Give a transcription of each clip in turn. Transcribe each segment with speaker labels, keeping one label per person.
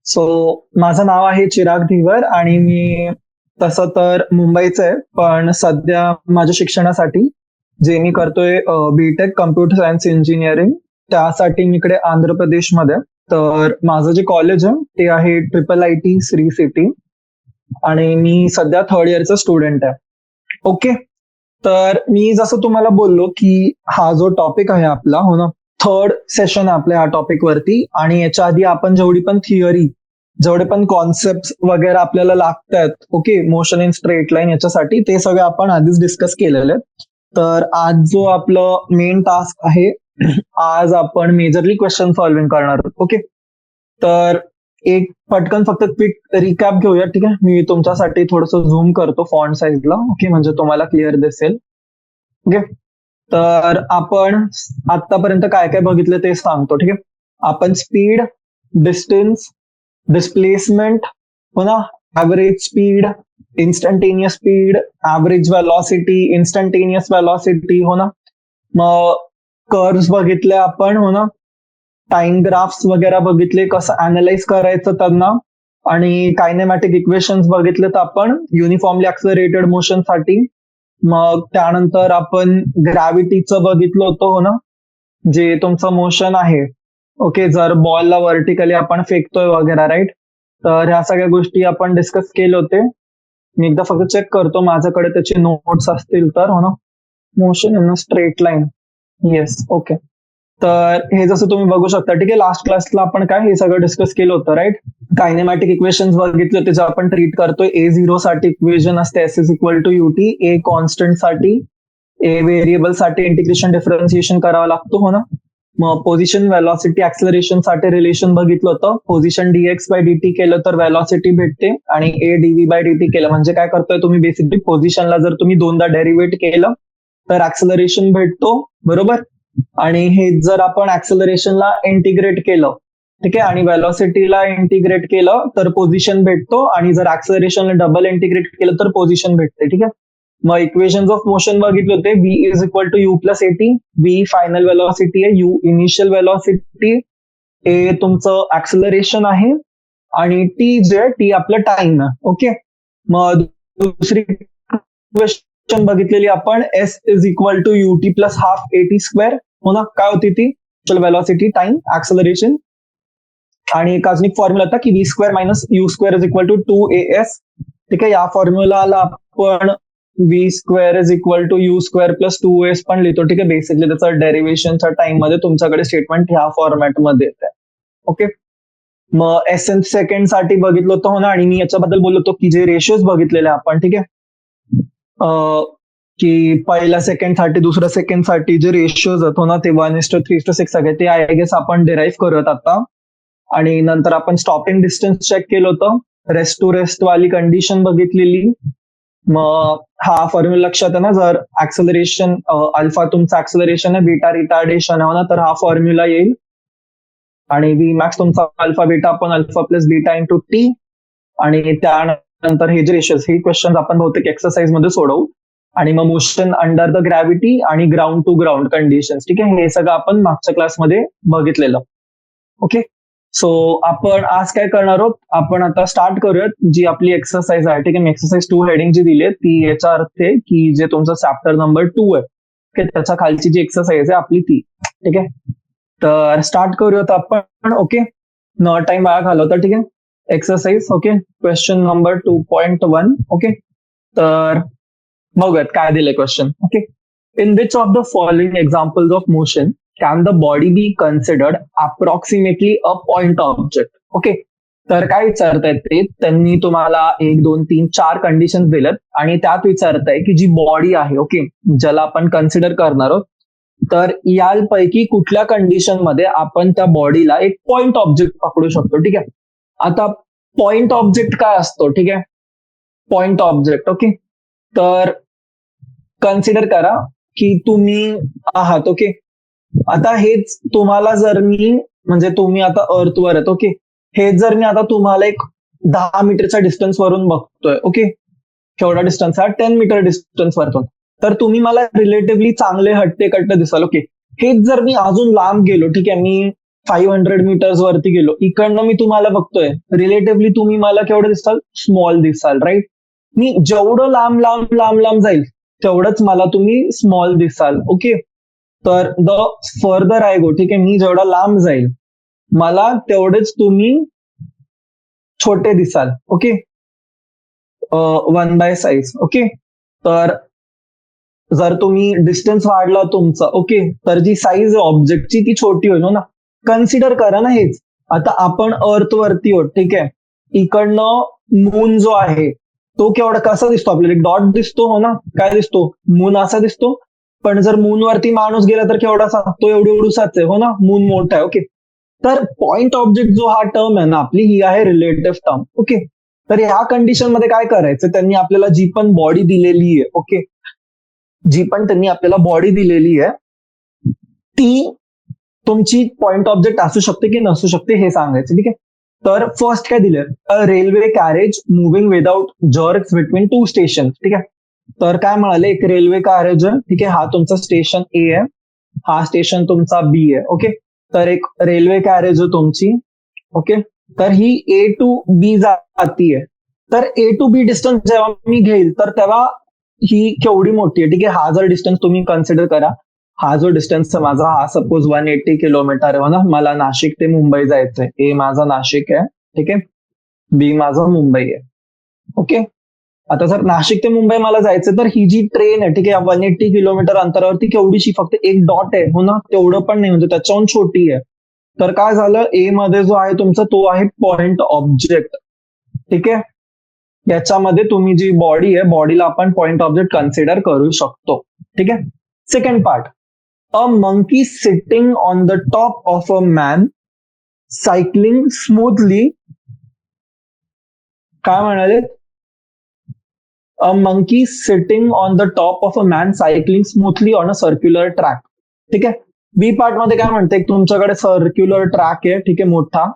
Speaker 1: So माझं नाव आहे चिराग धीवर आणि मी तसं तर मुंबईचं आहे, पण सध्या माझ्या शिक्षणासाठी जे मी करतोय बीटेक कम्प्युटर सायन्स इंजिनिअरिंग, त्यासाठी मी इकडे आंध्र प्रदेशमध्ये आहे. तर माझं जे कॉलेज आहे ते आहे IIIT श्री सिटी आणि मी सध्या थर्ड इयरचा स्टुडंट आहे. ओके. तर मी जसं तुम्हाला बोललो की हा जो टॉपिक आहे आपला, हो ना, थर्ड सेशन आहे आपल्या ह्या टॉपिक वरती, आणि याच्या आधी आपण जेवढी पण थिअरी, जेवढे पण कॉन्सेप्ट वगैरे आपल्याला लागतात, okay, motion in straight line याच्यासाठी, ते सगळे आपण आधीच डिस्कस केलेले आहेत. तर आज जो आपलं मेन टास्क आहे, आज आपण मेजरली क्वेश्चन सॉल्व्हिंग करणार आहोत. ओके. तर एक पटकन फक्त क्विक रिकॅप घेऊया, ठीक आहे. मी तुमच्यासाठी थोडंसं झूम करतो फॉन्ट साईजला, ओके, म्हणजे तुम्हाला क्लिअर दिसेल. ओके. तर आपण आतापर्यंत काय काय बघितलं ते सांगतो, ठीक आहे. आपण स्पीड, डिस्टन्स, डिस्प्लेसमेंट, हो ना, average speed, instantaneous speed, average velocity, instantaneous velocity, हो ना, मग कर्व्स बघितले आपण, हो ना, टाइम ग्राफ्स वगैरे बघितले, कसं अनालाइज करायचं त्यांना, आणि कायनेमॅटिक इक्वेशन्स बघितलेत आपण युनिफॉर्मली ऍक्सलरेटेड मोशन साठी. मग त्यानंतर आपण ग्रॅव्हिटीचं बघितलं होतं, हो ना, जे तुमचं मोशन आहे, ओके, जर बॉलला व्हर्टिकली आपण फेकतोय वगैरे, राईट. तर ह्या सगळ्या गोष्टी आपण डिस्कस केले होते. मी एकदा फक्त चेक करतो माझ्याकडे त्याचे नोट्स असतील तर, हो ना. Motion in straight line, yes, okay. तर हे जसं तुम्ही बघू शकता, ठीक आहे, लास्ट क्लासला आपण काय हे सगळं डिस्कस केलं होतं, राईट. कायनेमॅटिक इक्वेशन्स बघितले होते, जे आपण ट्रीट करतोय. A0 साठी इक्वेशन असते S is equal to UT, A constant साठी, A व्हेरिएबल साठी इंटिग्रेशन डिफरन्सिएशन करावं लागतो, हो ना. मग पोझिशन व्हेलॉसिटी ऍक्सलरेशन साठी रिलेशन बघितलं होतं. पोझिशन dx/dt केलं तर व्हेलॉसिटी भेटते, आणि A dv/dt केलं म्हणजे काय करतोय तुम्ही, बेसिकली पोझिशनला जर तुम्ही दोनदा डेरिव्हेट केलं तर ऍक्सलरेशन भेटतो, बरोबर. आणि हे जर आपण ऍक्सलरेशनला इंटिग्रेट केलं, ठीक आहे, आणि व्हेलॉसिटीला इंटिग्रेट केलं तर पोझिशन भेटतो, आणि जर ऍक्सलरेशनला डबल इंटिग्रेट केलं तर पोझिशन भेटते, ठीक आहे. मग इक्वेशन्स ऑफ मोशन बघितले होते. V is equal to U plus AT. V final velocity आहे, U इनिशियल व्हेलॉसिटी, A तुमचं ऍक्सलरेशन आहे, आणि T जे आहे टी आपलं टाइम आहे. ओके. मग दुसरी क्वेश्चन बघितलेली आपण, S is equal to UT plus half AT square, हो ना. काय होती ती, व्हेलॉसिटी, टाइम, ऍक्सलरेशन, आणि एक अजून एक फॉर्म्युला होता की V square minus U square is equal to 2AS, ठीक आहे. या फॉर्म्युलाला आपण V square is equal to U square plus 2AS पण लिहितो, ठीक आहे. बेसिकली त्याचं डेरिव्हेशनच्या टाइम मध्ये तुमच्याकडे स्टेटमेंट ह्या फॉर्मॅटमध्ये येते. ओके. मग SN सेकंड साठी बघितलं होतं, हो ना, आणि मी याच्याबद्दल बोललो होतो की जे रेशियोज बघितलेले आपण, ठीक आहे, की पहिल्या सेकंड साठी, दुसऱ्या सेकंड साठी जे रेशियोज आहेत, हो ना, ते 1:3:6 सगळे, ते आय गेस आपण डिराईव्ह करूयात आता. आणि नंतर आपण स्टॉपिंग डिस्टन्स चेक केलं होतं, रेस्ट टू रेस्ट वाली कंडिशन बघितलेली. मग हा फॉर्म्युला लक्षात आहे ना, जर ऍक्सलरेशन अल्फा तुमचं ऍक्सलरेशन आहे, बीटा रिटार्डेशन आहे ना, तर हा फॉर्म्युला येईल, आणि V मॅक्स तुमचा अल्फा बीटा आपण alpha plus beta into T. आणि त्यानंतर हे जे रेशियोज, हे क्वेश्चन आपण बहुतेक एक्सरसाइज मध्ये सोडवू. आणि मग मोशन अंडर द ग्रॅव्हिटी आणि ग्राउंड टू ग्राउंड कंडिशन, ठीक आहे, हे सगळं आपण मागच्या क्लासमध्ये बघितलेलं. ओके. सो आपण आज काय करणार आहोत, आपण आता स्टार्ट करूयात जी आपली एक्सरसाइज आहे, ठीक आहे. मी एक्सरसाइज 2 हेडिंग जी दिली आहे ती याचा अर्थ आहे की जे तुमचं चॅप्टर नंबर 2 आहे, ठीक आहे, त्याच्या खालची जी एक्सरसाइज आहे आपली ती, ठीक आहे. तर स्टार्ट करूयात आपण. ओके. न टाइम वाया घालवता, ठीक आहे. Exercise, okay, question number 2.1. Okay. तर बघूयात काय दिलंय question. Okay. In which of the following examples of motion can the body be considered approximately a point object. Okay. तर काय विचारतायत ते, त्यांनी तुम्हाला 1, 2, 3, 4 कंडिशन दिल्यात, आणि त्यात विचारताय की जी बॉडी आहे, ओके, ज्याला आपण कन्सिडर करणार आहोत, तर यापैकी कुठल्या कंडिशन मध्ये आपण त्या बॉडीला एक पॉइंट ऑब्जेक्ट पकडू शकतो, ठीक आहे. आता पॉइंट ऑब्जेक्ट काय असतो, ठीक आहे, पॉइंट ऑब्जेक्ट, ओके. तर कन्सिडर करा की तुम्ही आहात, ओके. आता हेच तुम्हाला जर मी, म्हणजे तुम्ही आता अर्थवर आहेत, ओके, हे जर मी आता तुम्हाला एक 10 मीटरच्या डिस्टन्स वरून बघतोय, ओके, केवढा डिस्टन्स आहे, 10 मीटर डिस्टन्स वरतून, तर तुम्ही मला रिलेटिव्हली चांगले हट्टे कट्टे दिसाल, ओके. हेच जर मी अजून लांब गेलो, ठीक आहे, मी 500 मीटर्स वरती गेलो, इकडनं मी तुम्हाला बघतोय, रिलेटिव्हली तुम्ही मला केवढं दिसाल, स्मॉल दिसाल, राईट. मी जेवढं लांब लांब लांब लांब जाईल तेवढंच मला तुम्ही स्मॉल दिसाल. ओके. तर द फर्दर आय गो, ठीक आहे, मी जेवढा लांब जाईल मला तेवढेच तुम्ही छोटे दिसाल. ओके. 1/साईज. ओके. तर जर तुम्ही डिस्टन्स वाढला तुमचा, ओके, तर जी साईज आहे ऑब्जेक्टची ती छोटी होईल, हो ना. कन्सिडर करा ना हेच. आता आपण अर्थ वरती आहोत, ठीक आहे. इकडनं मून जो आहे तो केवढा कसा दिसतो आपल्याला, एक डॉट दिसतो, हो ना. काय दिसतो, मून असा दिसतो. पण जर मून वरती माणूस गेला तर केवढासा, तो एवढूसाच आहे, हो ना. मून मोठा आहे. ओके. तर पॉइंट ऑब्जेक्ट जो हा टर्म आहे ना आपली, ही आहे रिलेटिव्ह टर्म. ओके. तर ह्या कंडिशन मध्ये काय करायचं, त्यांनी आपल्याला जी पण बॉडी दिलेली आहे, ओके, जी पण त्यांनी आपल्याला बॉडी दिलेली आहे ती तुमची पॉइंट ऑब्जेक्ट असू शकते की नसू शकते हे सांगायचं. ठीक आहे. तर फर्स्ट काय दिलंय, a railway carriage moving without jerks between 2 station. ठीक आहे. तर काय म्हणाले, एक रेल्वे कॅरेज आहे, ठीक आहे, हा तुमचा स्टेशन ए आहे, हा स्टेशन तुमचा बी आहे. ओके. तर एक रेल्वे कॅरेज आहे तुमची. ओके. तर ही ए टू बी जातीये. तर ए टू बी डिस्टन्स जेव्हा मी घेईल तर तेव्हा ही केवढी मोठी आहे, ठीक आहे. हा जर डिस्टन्स तुम्ही कन्सिडर करा, हा जो डिस्टन्स माझा, हा सपोज 180 किलोमीटर आहे, हो ना. मला नाशिक ते मुंबई जायचंय. ए माझा नाशिक आहे, ठीक आहे, बी माझा मुंबई आहे. ओके. आता जर नाशिक ते मुंबई मला जायचं तर ही जी ट्रेन आहे, ठीक आहे, 180 किलोमीटर अंतरावरती केवढीशी फक्त एक डॉट आहे, हो ना. तेवढं पण नाही, म्हणजे त्याच्याहून छोटी आहे. तर काय झालं, ए मध्ये जो आहे तुमचा तो आहे पॉइंट ऑब्जेक्ट. ठीक आहे. याच्यामध्ये तुम्ही जी बॉडी आहे, बॉडीला आपण पॉइंट ऑब्जेक्ट कन्सिडर करू शकतो. ठीक आहे. Second part, a monkey sitting on the top of a man cycling smoothly. काय म्हणाले, a monkey sitting on the top of a man cycling smoothly on a circular track. ठीक आहे. बी part मध्ये काय म्हणते, तुमच्याकडे सर्क्युलर ट्रॅक आहे, ठीक आहे, मोठा,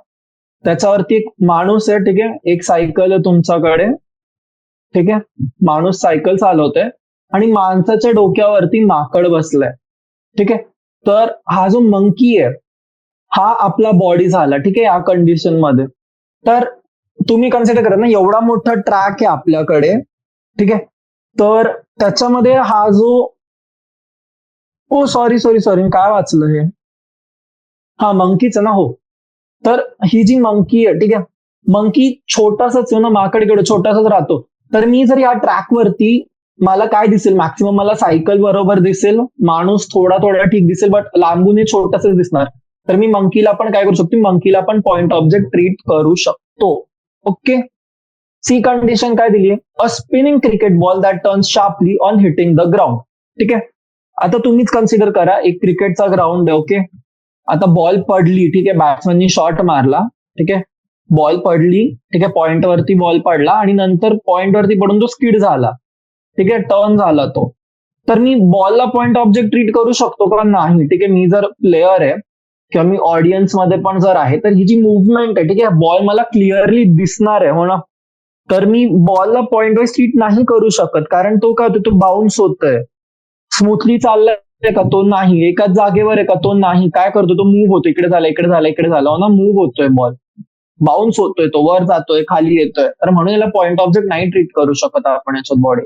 Speaker 1: त्याच्यावरती एक माणूस आहे, ठीक आहे, एक सायकल आहे तुमच्याकडे, ठीक आहे, माणूस सायकल चालवतोय आणि माणसाच्या डोक्यावरती माकड बसलाय. ठीक आहे. तर हा जो मंकी आहे हा आपला बॉडी झाला, ठीक आहे, या कंडिशन मध्ये. तर तुम्ही कन्सिडर करा ना, एवढा मोठा ट्रॅक आहे आपल्याकडे, ठीक आहे. तर त्याच्यामध्ये हा जो, ओ सॉरी सॉरी सॉरी, काय वाचलं हे, हा मंकीच आहे ना, हो. तर ही जी मंकी आहे, ठीक आहे, मंकी छोटासाच आहे ना, माकडकडे छोटासाच राहतो. तर मी जर या ट्रॅकवरती, मला काय दिसेल, मॅक्सिमम मला सायकल बरोबर दिसेल, माणूस थोडा थोडा ठीक दिसेल, बट लांबून हे छोटासाच दिसणार. तर मी मंकीला पण काय करू शकतो, मंकीला पण पॉइंट ऑब्जेक्ट ट्रीट करू शकतो. ओके. सी कंडिशन काय दिली, a spinning cricket ball that turns sharply on hitting the ground. ठीक आहे. आता तुम्हीच कन्सिडर करा, एक क्रिकेटचा ग्राउंड आहे. ओके. आता बॉल पडली, ठीक आहे, बॅट्समॅननी शॉट मारला, ठीक आहे, बॉल पडली, ठीक आहे, पॉइंट वरती बॉल पडला आणि नंतर पॉइंट वरती पडून तो स्किड झाला, ठीक आहे, टर्न झाला तो. तर मी बॉलला पॉइंट ऑब्जेक्ट ट्रीट करू शकतो का, नाही. ठीक आहे. मी जर प्लेअर आहे किंवा मी ऑडियन्स मध्ये पण जर आहे, तर ही जी मुवमेंट आहे, ठीक आहे, बॉल मला क्लिअरली दिसणार आहे, हो ना. तर मी बॉलला पॉइंट वाईज ट्रीट नाही करू शकत, कारण तो काय होतो, तो बाउन्स होतोय. स्मूथली चाललाय का, तो नाही. एकाच जागेवर आहे का, तो नाही. काय करतो, तो मूव्ह होतो, इकडे झाला, इकडे झाला, इकडे झाला, हो ना. मूव्ह होतोय बॉल, बाउन्स होतोय, तो वर जातोय, खाली येतोय. तर म्हणून याला पॉइंट ऑब्जेक्ट नाही ट्रीट करू शकत आपण याच्यात बॉडी.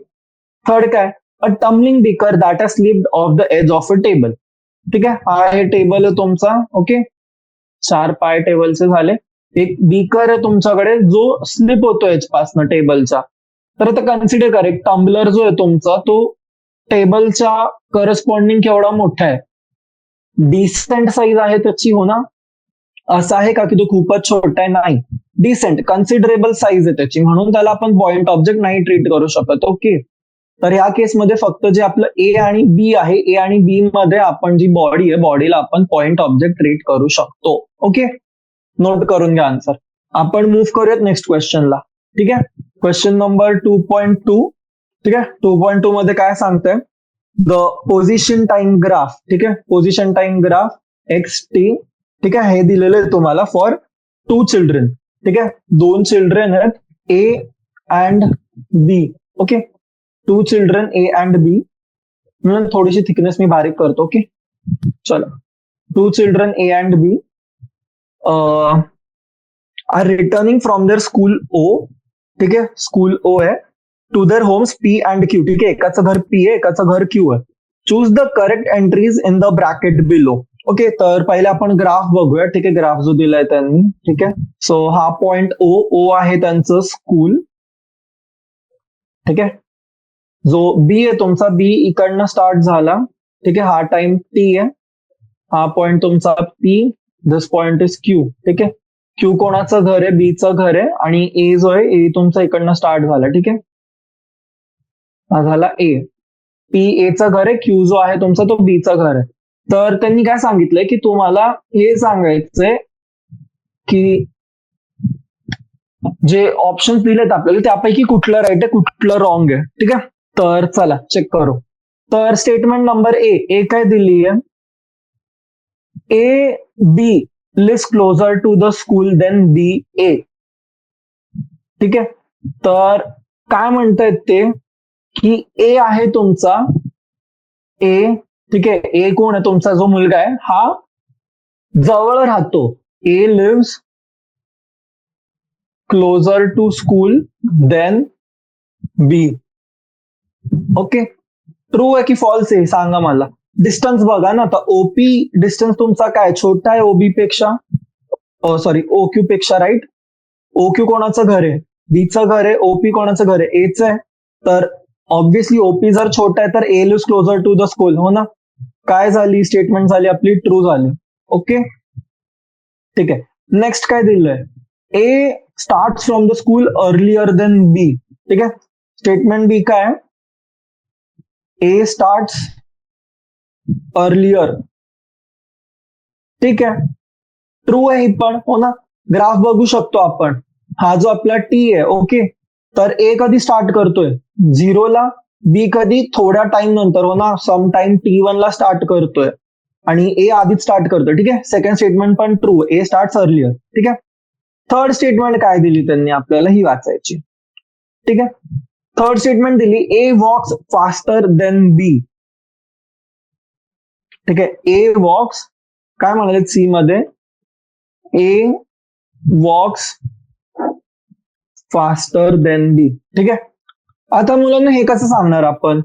Speaker 1: थर्ड काय, a tumbling beaker that has slipped off the edge of a table. ठीक आहे. हा हे टेबल आहे तुमचा. ओके. 4 पाय टेबलचे झाले. एक बीकर आहे तुमच्याकडे जो स्लिप होतो याच्यापासनं टेबलच्या. तर आता कन्सिडर करा, एक टम्बलर जो आहे तुमचा तो टेबलच्या करस्पॉन्डिंग केवढा मोठा आहे, डिसेंट साईज आहे त्याची, हो ना. असं आहे का की तो खूपच छोटा आहे, नाही. डिसेंट कन्सिडरेबल साईज आहे त्याची, म्हणून त्याला आपण पॉइंट ऑब्जेक्ट नाही ट्रीट करू शकत. ओके. तर ह्या केसमध्ये फक्त जे आपलं ए आणि बी आहे, ए आणि बी मध्ये आपण जी बॉडी आहे, बॉडीला आपण पॉइंट ऑब्जेक्ट ट्रीट करू शकतो. ओके. नोट करून घ्या आन्सर. आपण मूव्ह करूयात नेक्स्ट क्वेश्चनला. ठीक आहे. Question number 2.2. ठीक आहे. 2.2 मध्ये काय सांगतंय, द पोझिशन टाइम ग्राफ. ठीक आहे. Position time graph XT. ठीक आहे. हे दिलेलं आहे तुम्हाला फॉर 2 चिल्ड्रन. ठीक आहे. 2 चिल्ड्रन आहेत, A and B. Okay. 2 children A and B. म्हणून थोडीशी थिकनेस मी बारीक करतो. ओके. चलो. 2 children A and B. Are returning from their school O, ठीक आहे, स्कूल ओ आहे, to their homes P and Q, ठीक आहे, एकाचं घर पी आहे, एकाचं घर क्यू आहे. Choose the correct entries in the bracket below. Okay, तर पहिले आपण ग्राफ बघूया, ठीक आहे, ग्राफ जो दिलाय त्यांनी, ठीक आहे. सो हा पॉइंट ओ, ओ आहे त्यांचं स्कूल, ठीक आहे. जो बी आहे तुमचा, बी इकडनं स्टार्ट झाला, ठीक आहे, हा टाइम टी आहे, हा पॉइंट तुमचा P, this point is Q, ठीक आहे. क्यू कोणाचं घर आहे, बीचं घर आहे, आणि ए जो आहे, ए तुमचा इकडनं स्टार्ट झाला, ठीक आहे, हा झाला ए. पी एचं घर आहे, क्यू जो आहे तुमचा तो बीचं घर आहे. तर त्यांनी काय सांगितलंय की तुम्हाला हे सांगायचंय की जे ऑप्शन दिलेत आपल्याला त्यापैकी कुठलं राईट आहे, कुठलं रॉंग आहे, ठीक आहे. तर चला चेक करू. तर स्टेटमेंट नंबर ए काय दिली आहे, A B lives closer to the school than B A, ठीक आहे. तर काय म्हणतायत ते की ए आहे तुमचा, ए, ठीक आहे, ए कोण आहे तुमचा जो मुलगा आहे हा जवळ राहतो, A lives closer to school than B. Okay, true आहे की फॉल्स आहे सांगा मला. डिस्टन्स बघा ना, आता ओपी डिस्टन्स तुमचा काय छोटा आहे ओबी पेक्षा, सॉरी ओक्यू पेक्षा, राईट. ओक्यू कोणाचं घर आहे, बीचं घर आहे, ओपी कोणाचं घर आहे, एच आहे. तर ऑब्व्हियसली ओपी जर छोटा आहे तर A lives closer to the school, हो ना. काय झाली स्टेटमेंट, झाली आपली ट्रू झाली. ओके, ठीक आहे. नेक्स्ट काय दिलंय, A start from the school earlier than B, ठीक आहे. स्टेटमेंट बी काय, ए स्टार्ट अर्लियर, ठीक आहे, ट्रू आहे ही पण, हो ना. ग्राफ बघू शकतो आपण, हा जो आपला टी आहे, ओके, तर ए कधी स्टार्ट करतोय 0ला, बी कधी थोड्या टाइम नंतर, हो ना, सम टाइम T1 ला स्टार्ट करतोय, आणि ए आधीच स्टार्ट करतोय, ठीक आहे. सेकंड स्टेटमेंट पण ट्रू, ए स्टार्ट अर्लियर, ठीक आहे. थर्ड स्टेटमेंट काय दिली त्यांनी आपल्याला ही वाचायची, ठीक आहे. थर्ड स्टेटमेंट दिली, ए वॉक्स फास्टर देन बी, ठीक आहे. ए वॉक्स काय म्हणाले सी मध्ये, ए वॉक्स फास्टर देन बी, ठीक आहे. आता मुलांना हे कसं सांगणार आपण,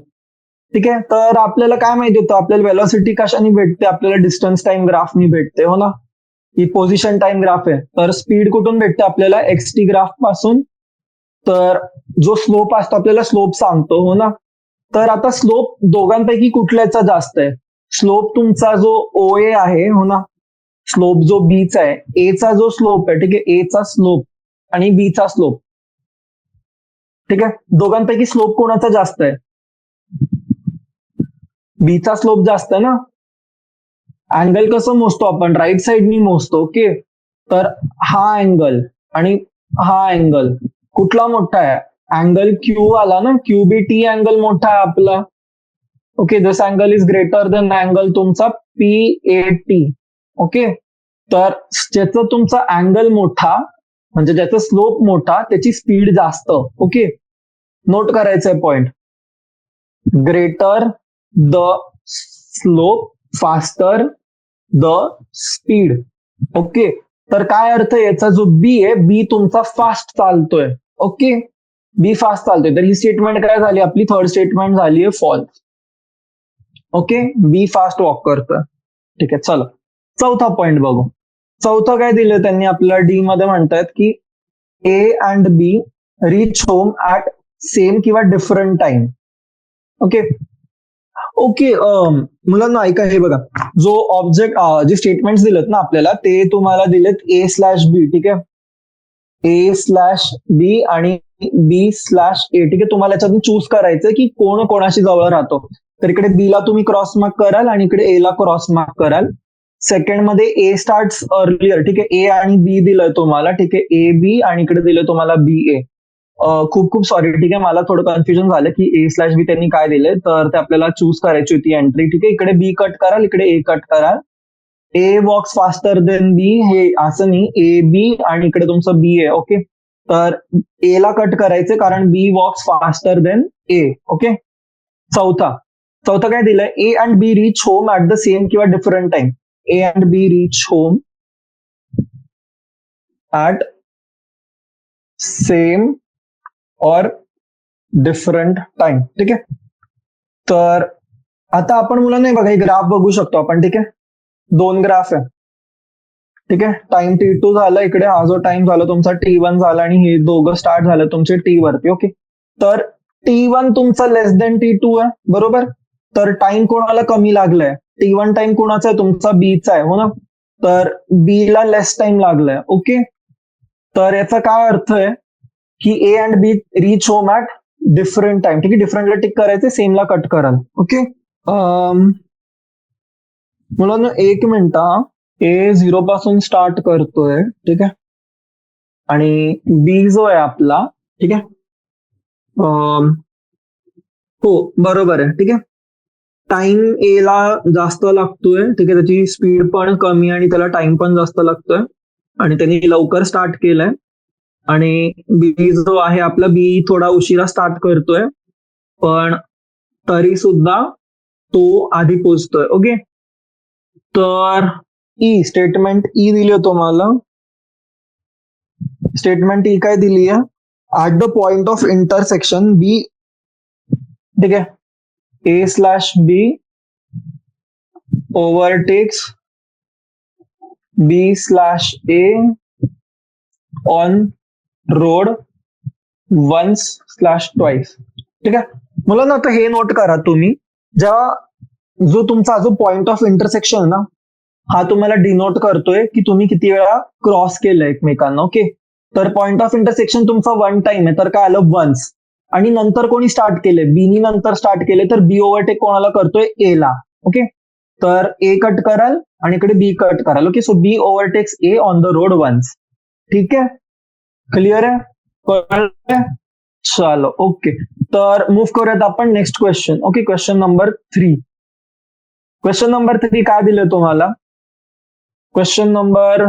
Speaker 1: ठीक आहे. तर आपल्याला काय माहिती होतं, आपल्याला वेलॉसिटी कशाने भेटते, आपल्याला डिस्टन्स टाइम ग्राफनी भेटते, हो ना. ही पोझिशन टाइम ग्राफ आहे, तर स्पीड कुठून भेटते आपल्याला, एक्सटी ग्राफ पासून. तर जो स्लोप असतो आपल्याला स्लोप सांगतो, हो ना. तर आता स्लोप दोघांपैकी कुठल्याचा जास्त आहे, स्लोप तुमचा जो ओ ए आहे, हो ना, स्लोप जो बीचा आहे, एचा जो स्लोप आहे, ठीक आहे, एचा स्लोप आणि बीचा स्लोप, ठीक आहे. दोघांपैकी स्लोप कोणाचा जास्त आहे, बीचा स्लोप जास्त आहे ना. अँगल कसं मोजतो आपण, राईट साइडनी मोजतो, ओके. तर हा अँगल आणि हा अँगल कुठला मोठा आहे, अँगल क्यू आला ना, क्यू बी टी अँगल मोठा आहे आपला, okay. This angle is greater than angle तुमचा पी ए टी, ओके. तर ज्याचं तुमचा अँगल मोठा म्हणजे ज्याचा स्लोप मोठा त्याची स्पीड जास्त, ओके. नोट करायचंय point, greater the slope faster the speed, okay. तर काय अर्थ आहे याचा, जो बी आहे, बी तुमचा फास्ट चालतोय, ओके, बी फास्ट चालतोय. तर ही स्टेटमेंट काय झाली आपली, थर्ड स्टेटमेंट झाली आहे फॉल्स, ओके. बी फास्ट वॉक करतोय, ठीक आहे. चला चौथा पॉइंट बघू. चौथं काय दिलं त्यांनी आपल्याला, डी मध्ये म्हणतायत की A and B reach home at same किंवा डिफरंट टाइम, ओके. ओके, मुलांना ऐका, हे बघा, जो ऑब्जेक्ट जे स्टेटमेंट्स दिलेत ना आपल्याला, ते तुम्हाला दिलेत ए स्लॅश बी, ठीक आहे, ए स्लॅश बी आणि बी स्लॅश ए, ठीक आहे. तुम्हाला याच्यातून चूज करायचं की कोण कोणाशी जवळ राहतो. तर इकडे बी ला तुम्ही क्रॉस मार्क कराल आणि इकडे ए ला क्रॉस मार्क कराल. सेकंड मध्ये ए स्टार्ट अर्लियर, ठीक आहे, ए आणि बी दिलंय तुम्हाला, ठीक आहे, ए बी, आणि इकडे दिलंय तुम्हाला बी ए. खूप खूप सॉरी, ठीक आहे, मला थोडं कन्फ्युजन झालं की ए स्लॅश बी त्यांनी काय दिलंय, तर ते आपल्याला चूज करायची होती एंट्री, ठीक आहे. इकडे बी कट कराल, इकडे ए कट कराल. ए वॉक्स फास्टर देन बी, हे असं नाही, ए बी आणि इकडे तुमचं बी आहे, ओके. तर ए ला कट करायचं कारण B walks faster than A, okay. चौथा काय दिलंय, A and B reach home at the same किंवा different time. A and B reach home at same or different time. ठीक आहे. तर आता आपण मुलांना बघा, हे ग्राफ बघू शकतो आपण. ठीक आहे, दोन ग्राफ आहे. ठीक आहे, टाइम T2 झाला इकडे, हा जो टाइम झाला तुमचा T1 झाला, आणि हे दोघं स्टार्ट झालं तुमचे T वरती. ओके, तर T1 तुमचा लेस देन T2 आहे, बरोबर. तर टाइम कोणाला कमी लागलाय? T1 टाइम कोणाचा आहे? तुमचा बीचा आहे, हो ना. तर बी ला लेस टाइम लागलाय. ओके, तर याचा काय अर्थ आहे की A and B reach home at different time. ठीक आहे, डिफरंटला टिक करायचे, सेमला कट कराल. ओके, मुलांना एक मिनिट, ए 0 पासून स्टार्ट करतोय. ठीक आहे, आणि बी जो आहे आपला, ठीक आहे, हो बरोबर आहे. ठीक आहे, टाइम ए ला जास्त लागतोय. ठीक आहे, त्याची स्पीड पण कमी आणि त्याला टाइम पण जास्त लागतोय, आणि त्यांनी लवकर स्टार्ट केलंय. आणि बी जो आहे आपला, बी थोडा उशिरा स्टार्ट करतोय, पण तरी सुद्धा तो आधी पोहोचतोय. ओके, तर ई स्टेटमेंट ई दिली आहे तुम्हाला. स्टेटमेंट ई काय दिली आहे? At the point of intersection B, ठीक आहे, A slash B overtakes B slash A on road once slash twice. ठीक आहे, मुलांना आता हे नोट करा तुम्ही, जेव्हा जो तुमचा जो पॉइंट ऑफ इंटरसेक्शन ना, हा तुम्हाला डिनोट करतोय की तुम्ही किती वेळा क्रॉस केलं एकमेकांना. ओके, तर पॉइंट ऑफ इंटरसेक्शन तुमचा वन टाइम आहे, तर काय आलं? वन्स. आणि नंतर कोणी स्टार्ट केले? बीनी नंतर स्टार्ट केले, तर बी ओव्हरटेक कोणाला करतोय? ए ला. ओके, तर ए कट कराल आणि इकडे बी कट कराल. Okay, so B overtakes A on the road once. ठीक आहे, क्लिअर आहे? कळलंय? चलो, ओके, तर मूव्ह करूयात आपण next question. Okay, question number 3. Question number 3 काय दिलं तुम्हाला? क्वेश्चन नंबर,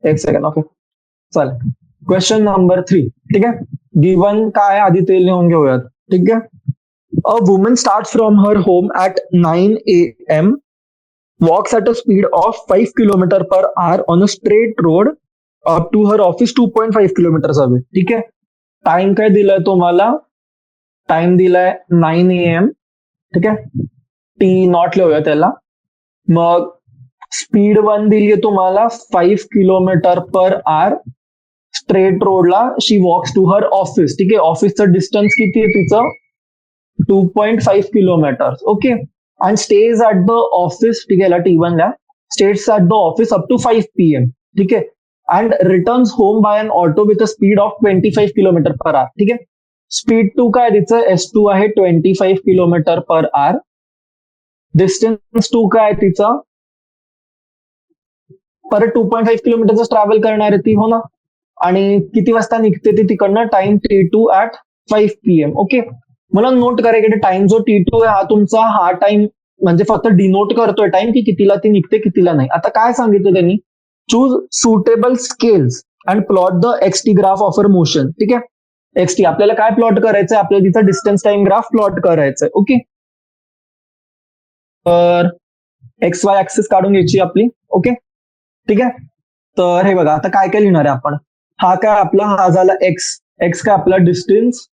Speaker 1: एक सेकंड. ओके, चालेल. Question number 3. ठीक आहे, गिवन काय आधी ते लिहून घेऊयात. ठीक आहे, a woman start from her home at 9 AM, walks at a speed of 5 kilometer per hour on a straight road up to her office 2.5 kilometers away. ठीक आहे, टाइम काय दिलाय तुम्हाला? टाइम दिलाय 9 AM. ठीक आहे, टी नॉट लिहूया त्याला. मग स्पीड 1 दिली आहे तुम्हाला 5 किलोमीटर पर आवर स्ट्रेट रोडला. She walks to her office. ठीक आहे, ऑफिसचं डिस्टन्स किती आहे तिचं? 2.5 kilometre. Okay, and stays at the office. ठीक आहे, T1 ला stays at the office up to 5 PM. ठीक आहे, and returns home by an auto with a speed of 25 kilometre per hour. ठीक आहे, स्पीड 2 काय तिचं? S2 आहे 25 किलोमीटर पर आवर. डिस्टन्स 2 काय तिचा? परत 2.5 किलोमीटरचा ट्रॅव्हल करणार आहे ती, हो ना. आणि किती वाजता निघते ती तिकडनं? Time T2 at 5 PM. Okay, मला नोट करा इकडे टाइम जो T2 आहे हा तुमचा, हा टाइम म्हणजे फक्त डिनोट करतोय टाइम की कितीला ती निघते कितीला नाही. आता काय सांगितलं त्यांनी? Choose suitable scales and plot the XT graph of motion. ठीक आहे, XT आपल्याला काय प्लॉट करायचंय? आपल्याला तिचा डिस्टन्स टाइम ग्राफ प्लॉट करायचंय. ओके, तर XY ऍक्सिस काढून घ्यायची आपली. ओके, ठीक आहे, तर हे बघा, आता काय काय लिहिणार आहे आपण? हा काय आपला? हा झाला एक्स. एक्स काय आपला? डिस्टन्स.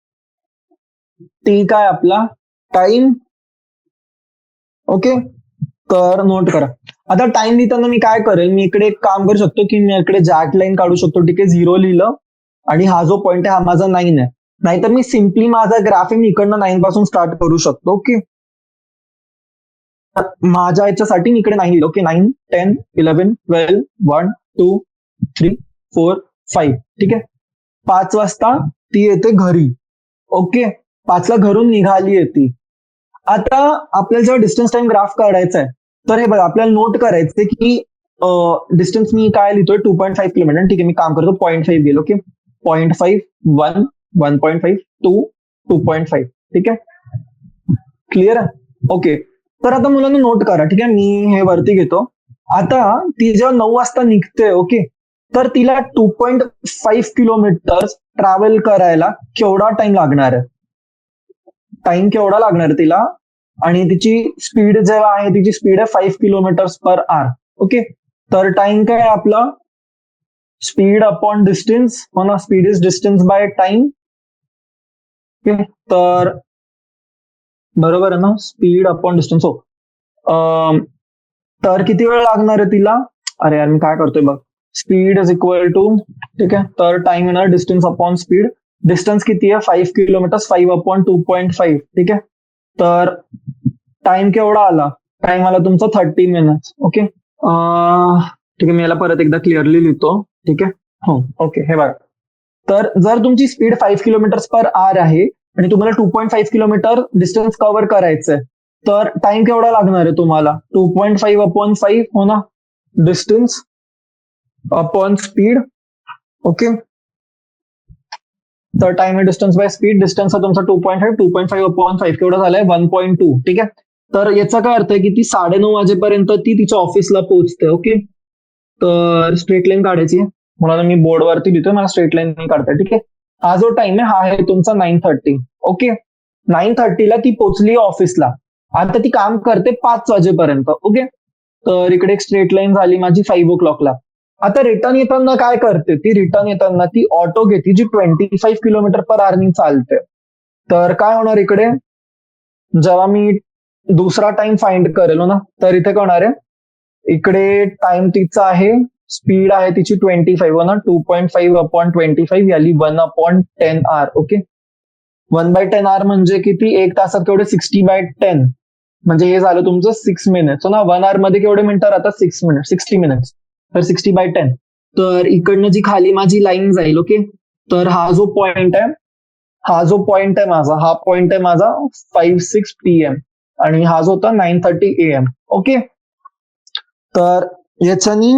Speaker 1: टी काय आपला? टाइम. ओके, तर नोट करा. आता टाइम लिहिताना मी काय करेल? मी इकडे एक काम करू शकतो की मी इकडे जॅक लाईन काढू शकतो. ठीक आहे, 0 लिहिलं आणि हा जो पॉइंट आहे हा माझा 9 आहे. नाहीतर मी सिम्पली माझा ग्राफ आहे मी इकडनं 9 पासून स्टार्ट करू शकतो. ओके, माझ्या याच्यासाठी मी इकडे 9 लिहिलं. ओके, 9, 10, 11, 12, 1, 2, 3, 4, 5. ठीक आहे, 5 वाजता ती येते घरी. ओके, 5 ला घरून निघाली ती. आता आपल्याला जेव्हा डिस्टन्स टाइम ग्राफ काढायचा आहे, तर हे बघा आपल्याला नोट करायचंय की डिस्टन्स मी काय लिहितोय? 2.5 किलोमीटर. ठीक आहे, मी काम करतो 0.5 गेलो. ओके, 0.5, 1, 1.5, 2, 2.5. ठीक आहे, क्लिअर आहे? ओके, तर आता मुलांना नोट करा. ठीक आहे, मी हे वरती घेतो. आता ती जेव्हा 9 वाजता निघते, ओके, तर तिला 2.5 किलोमीटर ट्रॅव्हल करायला केवढा टाइम लागणार आहे? टाइम केवढा लागणार आहे तिला? आणि तिची स्पीड जेव्हा आहे, तिची स्पीड आहे 5 किलोमीटर पर आवर. ओके, तर टाइम काय आपला? स्पीड अपॉन डिस्टन्स हो ना, speed is distance by time. तर बरोबर आहे ना, स्पीड अपॉन डिस्टन्स. हो. तर किती वेळ लागणार आहे तिला? अरे यार मी काय करतोय बघ. स्पीड इज इक्वल टू, ठीक आहे, तर टाइम येणार डिस्टन्स अपॉन स्पीड. डिस्टन्स किती आहे? 5 किलोमीटर, 5/2.5. ठीक आहे, तर टाइम केवढा आला? टाइम आला तुमचा 30 मिनिट्स. ओके. ठीक आहे, मी याला परत एकदा क्लिअरली लिहितो. ठीक आहे. हो, ओके. हे बघा, तर जर तुमची स्पीड 5 किलोमीटर/आवर आहे आणि तुम्हाला 2.5 किलोमीटर डिस्टन्स कव्हर करायचंय, तर टाइम केवढा लागणार आहे तुम्हाला? 2.5/5 हो ना, डिस्टन्स अपॉन स्पीड. ओके. तर टाइम आहे डिस्टन्स बाय स्पीड. डिस्टन्स आहे तुमचा 2.5, 2.5/5 केवढा झालाय? 1.2. ठीक आहे, तर याचा काय अर्थ आहे की ती 9:30 वाजेपर्यंत ती तिच्या ऑफिसला पोहोचते. ओके. तर स्ट्रेट लाईन काढायची. मला मी बोर्डवरती लिहितोय, मला स्ट्रेट लाईन नाही काढताय. ठीक आहे, हा जो टाइम आहे हा आहे तुमचा 9:30. ओके. 9:30ला ती पोहोचली ऑफिसला. आता ती काम करते 5 वाजेपर्यंत. ओके. तर इकडे एक स्ट्रेट लाईन झाली माझी 5 o'clockला. आता रिटर्न येताना काय करते ती? रिटर्न येताना ती ऑटो घेते जी 25 किलोमीटर/आवर चालते. तर काय होणार इकडे? जेव्हा मी दुसरा टाइम फाइंड करेल ना, तर इथे काय होणार आहे? इकडे टाइम तिचा आहे, स्पीड आहे तिची 25 हो ना, 2.5/25 याली 1/10 आवर. ओके. 1/10 आवर म्हणजे किती? 1 तासात केवढे? 60/10. म्हणजे हे झालं तुमचं 6 मिनिट्स हो ना. 1 आवर मध्ये केवढे मिनिटं राहतात? 60 मिनिट्स. तर 60/10. तर इकडनं जी खाली माझी लाईन जाईल. ओके. तर हा जो पॉइंट आहे, हा जो पॉइंट आहे माझा, हा पॉइंट आहे माझा 5-6 PM आणि हा जो होता 9:30 AM. ओके. तर याच्यानी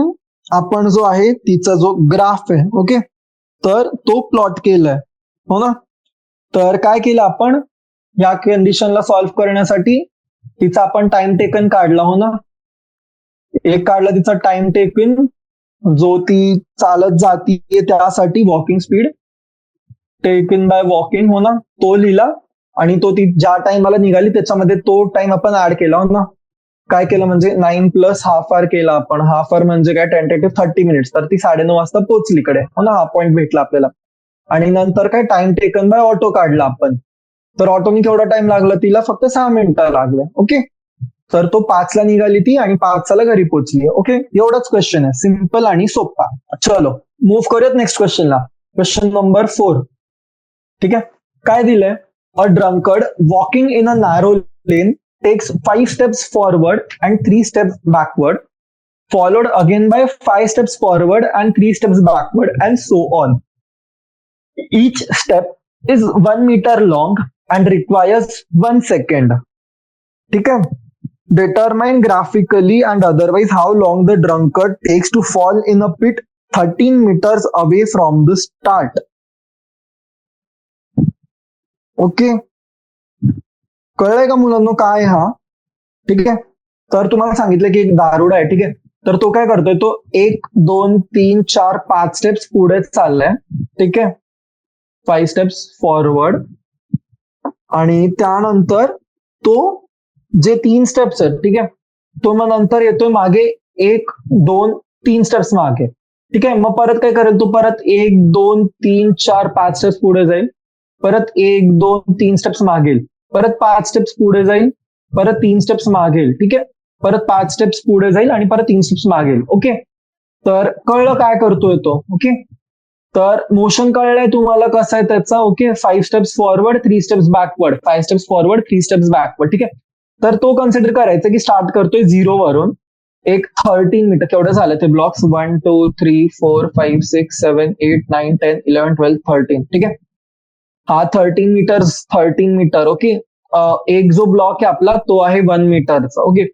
Speaker 1: आपण जो आहे तिचा जो ग्राफ आहे, ओके, तर तो प्लॉट केलाय हो ना. तर काय केलं आपण? या कंडिशनला सॉल्व्ह करण्यासाठी तिचा आपण टाइम टेकन काढला हो ना. एक काढला तिचा टाइम टेकन, जो ती चालत जातीये त्यासाठी walking speed taken by walking हो ना, तो लिहिला. आणि तो ती ज्या टाइमला निघाली त्याच्यामध्ये तो टाइम आपण ऍड केला हो ना. काय केलं म्हणजे 9 प्लस हाफ आवर केला आपण. हाफ आवर म्हणजे काय? Tentative 30 minutes. तर ती 9:30 वाजता पोहोचली इकडे हो ना. हा पॉईंट भेटला आपल्याला. आणि नंतर काय? टाइम टेकन बाय ऑटो काढला आपण. तर ऑटोनी केवढा टाइम लागला तिला? फक्त 6 मिनिटं लागले. ओके. तर तो 5ला निघाली ती आणि 5ला घरी पोहोचली. ओके. एवढाच क्वेश्चन आहे, सिम्पल आणि सोपा. चलो मूव्ह करूयात नेक्स्ट क्वेश्चनला. Question number 4. ठीक आहे, काय दिलंय? A drunkard walking in a narrow lane takes 5 steps forward and 3 steps backward, followed again by 5 steps forward and 3 steps backward, and so on. Each step is 1 meter long and requires 1 second. ठीक है? Determine graphically and otherwise how long the drunkard takes to fall in a pit 13 meters away from the start. Okay. कळलंय का मुलांनो काय हा? ठीक आहे, तर तुम्हाला सांगितलं की एक दारुडा आहे. ठीक आहे, तर तो काय करतोय? तो 1, 2, 3, 4, 5 स्टेप्स पुढे चाललाय. ठीक आहे, 5 स्टेप्स फॉरवर्ड. आणि त्यानंतर तो जे 3 स्टेप्स आहेत, ठीक आहे, तो मग नंतर येतोय मागे 1, 2, 3 स्टेप्स मागे. ठीक आहे, मग परत काय करेल? तो परत 1, 2, 3, 4, 5 स्टेप्स पुढे जाईल. परत 1, 2, 3 स्टेप्स मागेल. परत 5 स्टेप्स पुढे जाईल. परत 3 स्टेप्स मागेल. ठीक आहे, परत 5 स्टेप्स पुढे जाईल आणि परत 3 स्टेप्स मागेल. ओके. तर कळलं काय करतोय तो? ओके. तर मोशन कळलंय तुम्हाला कसं आहे त्याचा? Okay. 5 steps forward, 3 steps backward. 5 steps forward, 3 steps backward. ठीक आहे, तर तो कन्सिडर करायचा की स्टार्ट करतोय 0 वरून. एक 13 मीटर केवढं झालं ते ब्लॉक्स? 1, 2, 3, 4, 5, 6, 7, 8, 9, 10, 11, 12, 13. ठीक आहे, हा 13 मीटर. ओके. एक जो ब्लॉक आहे आपला तो आहे 1 मीटरचा. ओके.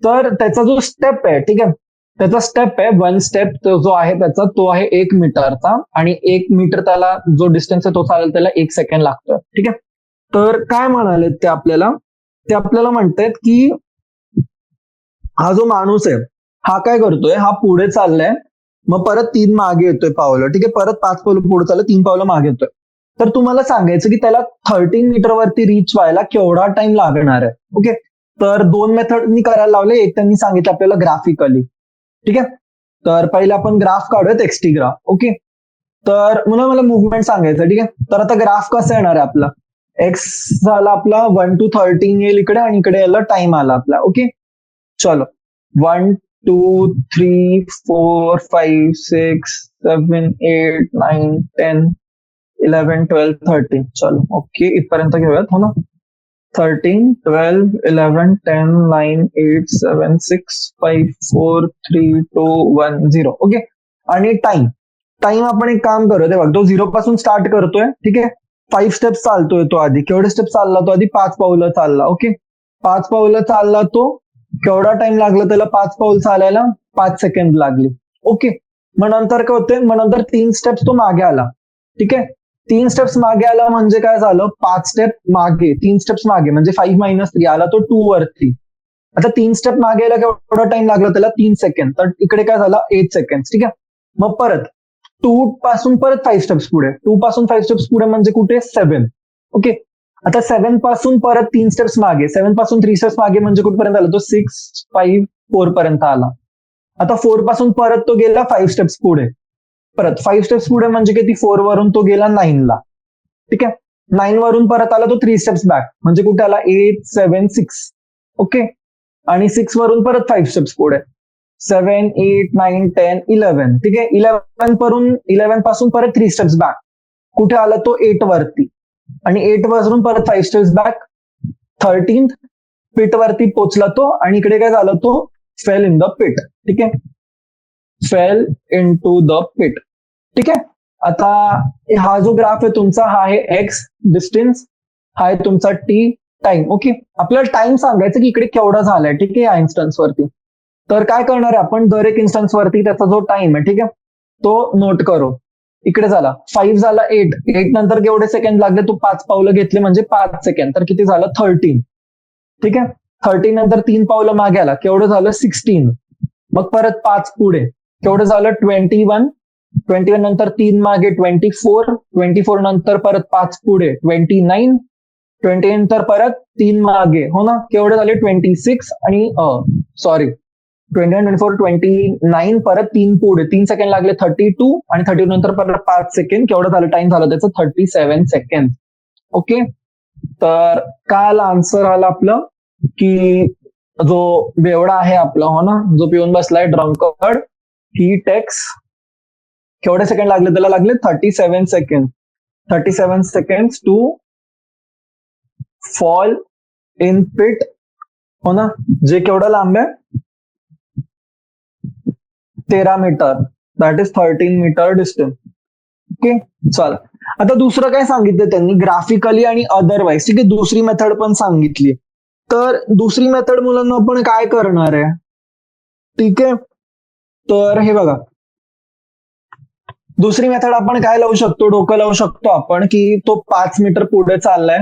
Speaker 1: तर त्याचा जो स्टेप आहे, ठीक आहे, त्याचा स्टेप आहे 1 स्टेप जो आहे त्याचा, तो आहे 1 मीटरचा. आणि 1 मीटर त्याला जो डिस्टन्स आहे तो चालेल त्याला 1 सेकंड लागतोय. ठीक आहे, तर काय म्हणाले ते आपल्याला? ते आपल्याला म्हणतायत की हा जो माणूस आहे हा काय करतोय? हा पुढे चाललाय, मग परत 3 मागे येतोय पावलं. ठीक आहे, परत 5 पावलं पुढे चाललं, 3 पावलं मागे येतोय. तर तुम्हाला सांगायचं की त्याला 13 मीटर वरती रीच व्हायला केवढा टाइम लागणार आहे. ओके. तर 2 मेथडनी करायला लावले. एक त्यांनी सांगितलं आपल्याला ग्राफिकली. ठीक आहे, तर पहिले आपण ग्राफ काढूयात एक्सटी ग्राफ. ओके, तर मला मुवमेंट सांगायचं. ठीक आहे, तर आता ग्राफ कसं येणार आहे आपला, एक्स झाला आपला 1 to 13 येईल इकडे, आणि इकडे याला टाइम आला आपला. ओके, चलो 1 2 3 4 5 6 7 8 9 10 11 12 13. चलो ओके, इथपर्यंत घेऊयात. हो ना, 13 12 11 10 9 8 7 6 5 4 3 2 1 0. ओके, आणि टाइम आपण एक काम करूया. ते बघ, तो 0 पासून स्टार्ट करतोय. ठीक आहे, 5 स्टेप्स चालतोय तो आधी. केवढे स्टेप्स चालला तो आधी? 5 पावलं चालला. ओके, 5 पावलं चालला तो. केवढा टाइम लागला त्याला 5 पाऊल चालायला? 5 सेकंड लागले. ओके, मग नंतर काय होते, मग नंतर 3 स्टेप्स तो मागे आला. ठीक आहे, 3 स्टेप्स मागे आला म्हणजे काय झालं, 5 स्टेप मागे 3 स्टेप्स मागे म्हणजे 5 - 3 आला तो 2 वरती. आता 3 स्टेप मागे यायला केवढा टाइम लागला त्याला? 3 सेकंड. तर इकडे काय झालं? 8 सेकंड. ठीक आहे, मग परत 2 पासून परत 5 स्टेप्स पुढे. 2 पासून 5 स्टेप्स पुढे म्हणजे कुठे? 7. ओके, आता 7 पासून परत 3 स्टेप्स मागे. 7 पासून 3 स्टेप्स मागे म्हणजे कुठपर्यंत आला तो? 6 5 4 पर्यंत आला. आता 4 पासून परत तो गेला 5 स्टेप्स पुढे. परत 5 स्टेप्स पुढे म्हणजे किती? 4 वरून तो गेला 9 ला. ठीक आहे, 9 वरून परत आला तो 3 स्टेप्स बॅक म्हणजे कुठे आला? 8 7 6. ओके, आणि 6 वरून परत 5 स्टेप्स पुढे. 7 8 9 10 11. ठीक आहे, 11 पासून परत 3 स्टेप्स बॅक. कुठे आला तो? 8 वरती. आणि 8 वरून परत 5 स्टेप्स बॅक. 13 पिट वरती पोचला तो, आणि इकडे काय झालं? तो फेल इन द पिट. ठीक आहे, fell into the pit. ठीक आहे, आता हा जो ग्राफ आहे तुमचा, हा आहे एक्स डिस्टन्स, हा आहे तुमचा टी टाइम. ओके, आपल्याला टाइम सांगायचं की इकडे केवढा झालाय. ठीक आहे, या इन्स्टन्स वरती. तर काय करणार आहे आपण? दर एक इन्स्टन्स वरती त्याचा जो टाइम आहे, ठीक आहे, तो नोट करू. इकडे झाला 5 झाला 8 नंतर केवढे सेकंड लागले? तो 5 पावलं घेतले म्हणजे 5 सेकंड. तर किती झालं? 13. ठीक आहे, 13 नंतर 3 पावलं मागे आला, केवढं झालं? 16. मग परत 5 पुढे, केवढं झालं? 21. 21 नंतर 3 मागे 24. 24 नंतर परत 5 पुढे 29. 20 नंतर परत 3 मागे. हो ना, केवढे झाले? 26. आणि सॉरी 21 24 29 परत 3 पुढे 3 सेकंड लागले 32. आणि 32 नंतर परत 5 सेकंड. केवढं झालं? टाइम झालं त्याचं 37 सेकंड. ओके, तर काय आला आन्सर? आला आपलं की जो बेवडा आहे आपला, हो ना, जो पिऊन बसलाय ड्रंकर्ड, ही टेक्स केवढे सेकंड लागले त्याला? लागले 37 second. 37 second to fall in pit. हो ना, जे केवढं लांब आहे? 13 metre. That is 13 metre distance. Okay, चला आता दुसरं काय सांगितलं त्यांनी? ग्राफिकली आणि अदरवाईज. ठीक आहे, दुसरी मेथड पण सांगितली. तर दुसरी मेथड मुलांना आपण काय करणार आहे? ठीक आहे, तर हे बघा, दुसरी मेथड आपण काय लावू शकतो? डोकं लावू शकतो आपण की तो 5 मीटर पुढे चाललाय.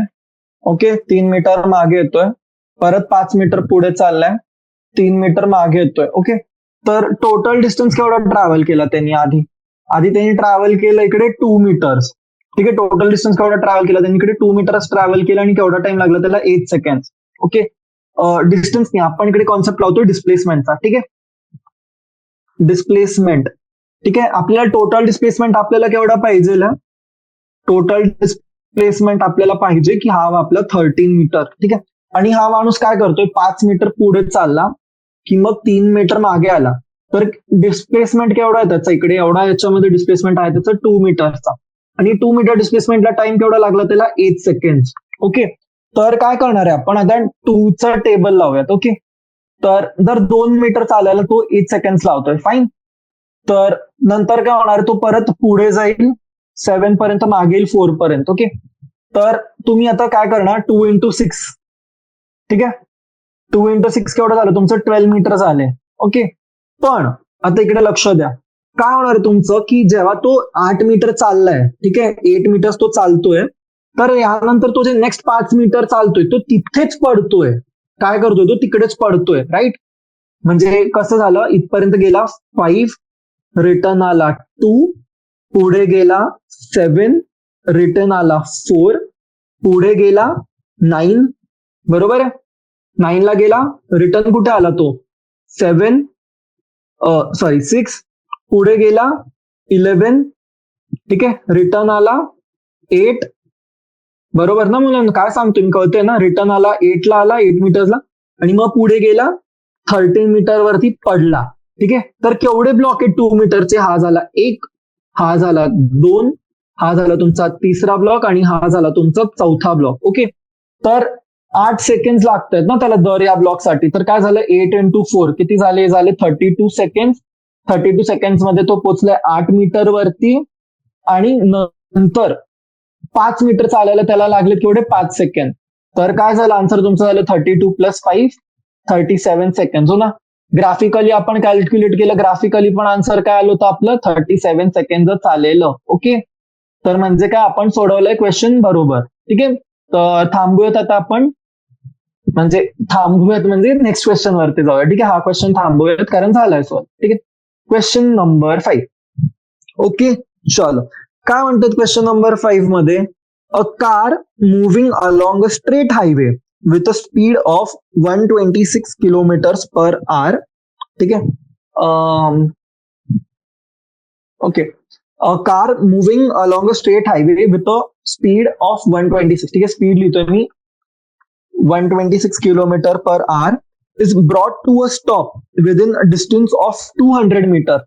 Speaker 1: ओके, 3 मीटर मागे येतोय, परत 5 मीटर पुढे चाललाय, 3 मीटर मागे येतोय. ओके, तर टोटल डिस्टन्स केवढा ट्रॅव्हल केला त्यांनी? आधी त्यांनी ट्रॅव्हल केलं इकडे 2 मीटर्स. ठीक आहे, टोटल डिस्टन्स केवढा ट्रॅव्हल केला त्यांनी? इकडे 2 मीटर्स ट्रॅव्हल केला, आणि केवढा टाइम लागला त्याला? 8 सेकंड. ओके, डिस्टन्स नाही, आपण इकडे कॉन्सेप्ट लावतोय डिस्प्लेसमेंटचा. ठीक आहे, डिस्प्लेसमेंट. ठीक आहे, आपल्याला टोटल डिस्प्लेसमेंट आपल्याला केवढा पाहिजे? टोटल डिस्प्लेसमेंट आपल्याला पाहिजे की हा आपला 13 मीटर. ठीक आहे, आणि हा माणूस काय करतोय? 5 मीटर पुढे चालला की मग 3 मीटर मागे आला. तर डिस्प्लेसमेंट केवढा आहे त्याचा? इकडे एवढा याच्यामध्ये डिस्प्लेसमेंट आहे त्याचा 2 मीटरचा, आणि 2 मीटर डिस्प्लेसमेंटला टाइम केवढा लागला त्याला? 8 सेकंड. ओके, तर काय करणार आहे आपण आता? 2चा टेबल लावूयात. ओके, तर दर 2 मीटर चालायला तो 8 सेकंड लावतोय. फाईन. तर नंतर काय होणार? तो परत पुढे जाईल 7 पर्यंत, मागे येईल 4 पर्यंत. ओके, तर तुम्ही आता काय करणार? 2 into 6. ठीक आहे, 2 into 6 केवढं झालं तुमचं? 12 मीटर झाले. ओके, पण आता इकडे लक्ष द्या, काय होणार आहे तुमचं की जेव्हा तो 8 मीटर चाललाय, ठीक आहे, 8 मीटर्स तो चालतोय, तर यानंतर तो जे नेक्स्ट 5 मीटर चालतोय तो तिथेच पडतोय. काय करतोय? तो तिकडेच पडतोय. राईट, म्हणजे कसं झालं? इथपर्यंत गेला 5, रिटर्न आला 2, पुढे गेला 7, रिटर्न आला 4, पुढे गेला 9. बरोबर आहे, 9 ला गेला, रिटर्न कुठे आला तो? 7 6, पुढे गेला 11, ठीक आहे, रिटर्न आला 8, बरोबर ना मुलांना, काय सांगतो मी, कळतंय ना, रिटर्न आला 8 ला आला, 8 मीटरला, आणि मग पुढे गेला 13 मीटर वरती पडला. ठीक आहे, तर केवढे ब्लॉक आहेत 2 मीटरचे? हा झाला 1, हा झाला 2, हा झाला तुमचा तिसरा ब्लॉक, आणि हा झाला तुमचा चौथा ब्लॉक. ओके, तर 8 सेकंड लागतात ना त्याला दर या ब्लॉकसाठी. तर काय झालं, 8 into 4 किती झाले? 32 सेकंड. 32 सेकंड मध्ये तो पोहोचलाय 8 मीटर वरती, आणि नंतर 5 मीटर चालायला त्याला लागले केवढे? 5 सेकंड. तर काय झालं, आन्सर तुमचं झालं 32 + 5 37 सेकंड. हो ना, ग्राफिकली आपण कॅल्क्युलेट केलं, ग्राफिकली पण आन्सर काय आलं होतं आपलं? 37 सेकंड चालेलं. ओके, तर म्हणजे काय, आपण सोडवलंय क्वेश्चन बरोबर. ठीक आहे, तर थांबूयात आता आपण, म्हणजे थांबूयात म्हणजे नेक्स्ट क्वेश्चन वरती जाऊया. ठीक आहे, हा क्वेश्चन थांबूयात कारण झालाय सॉल्व. ठीक आहे, क्वेश्चन नंबर 5. ओके, चलो, काय म्हणतात क्वेश्चन नंबर 5 मध्ये? A car moving along a straight highway with a speed of 126 kilometres per hour. ठीक आहे, okay, a car moving along a straight highway with a speed of 126. ठीक आहे, speed लिहितोय मी 126 kilometre per hour is brought to a stop within a distance of 200 metre.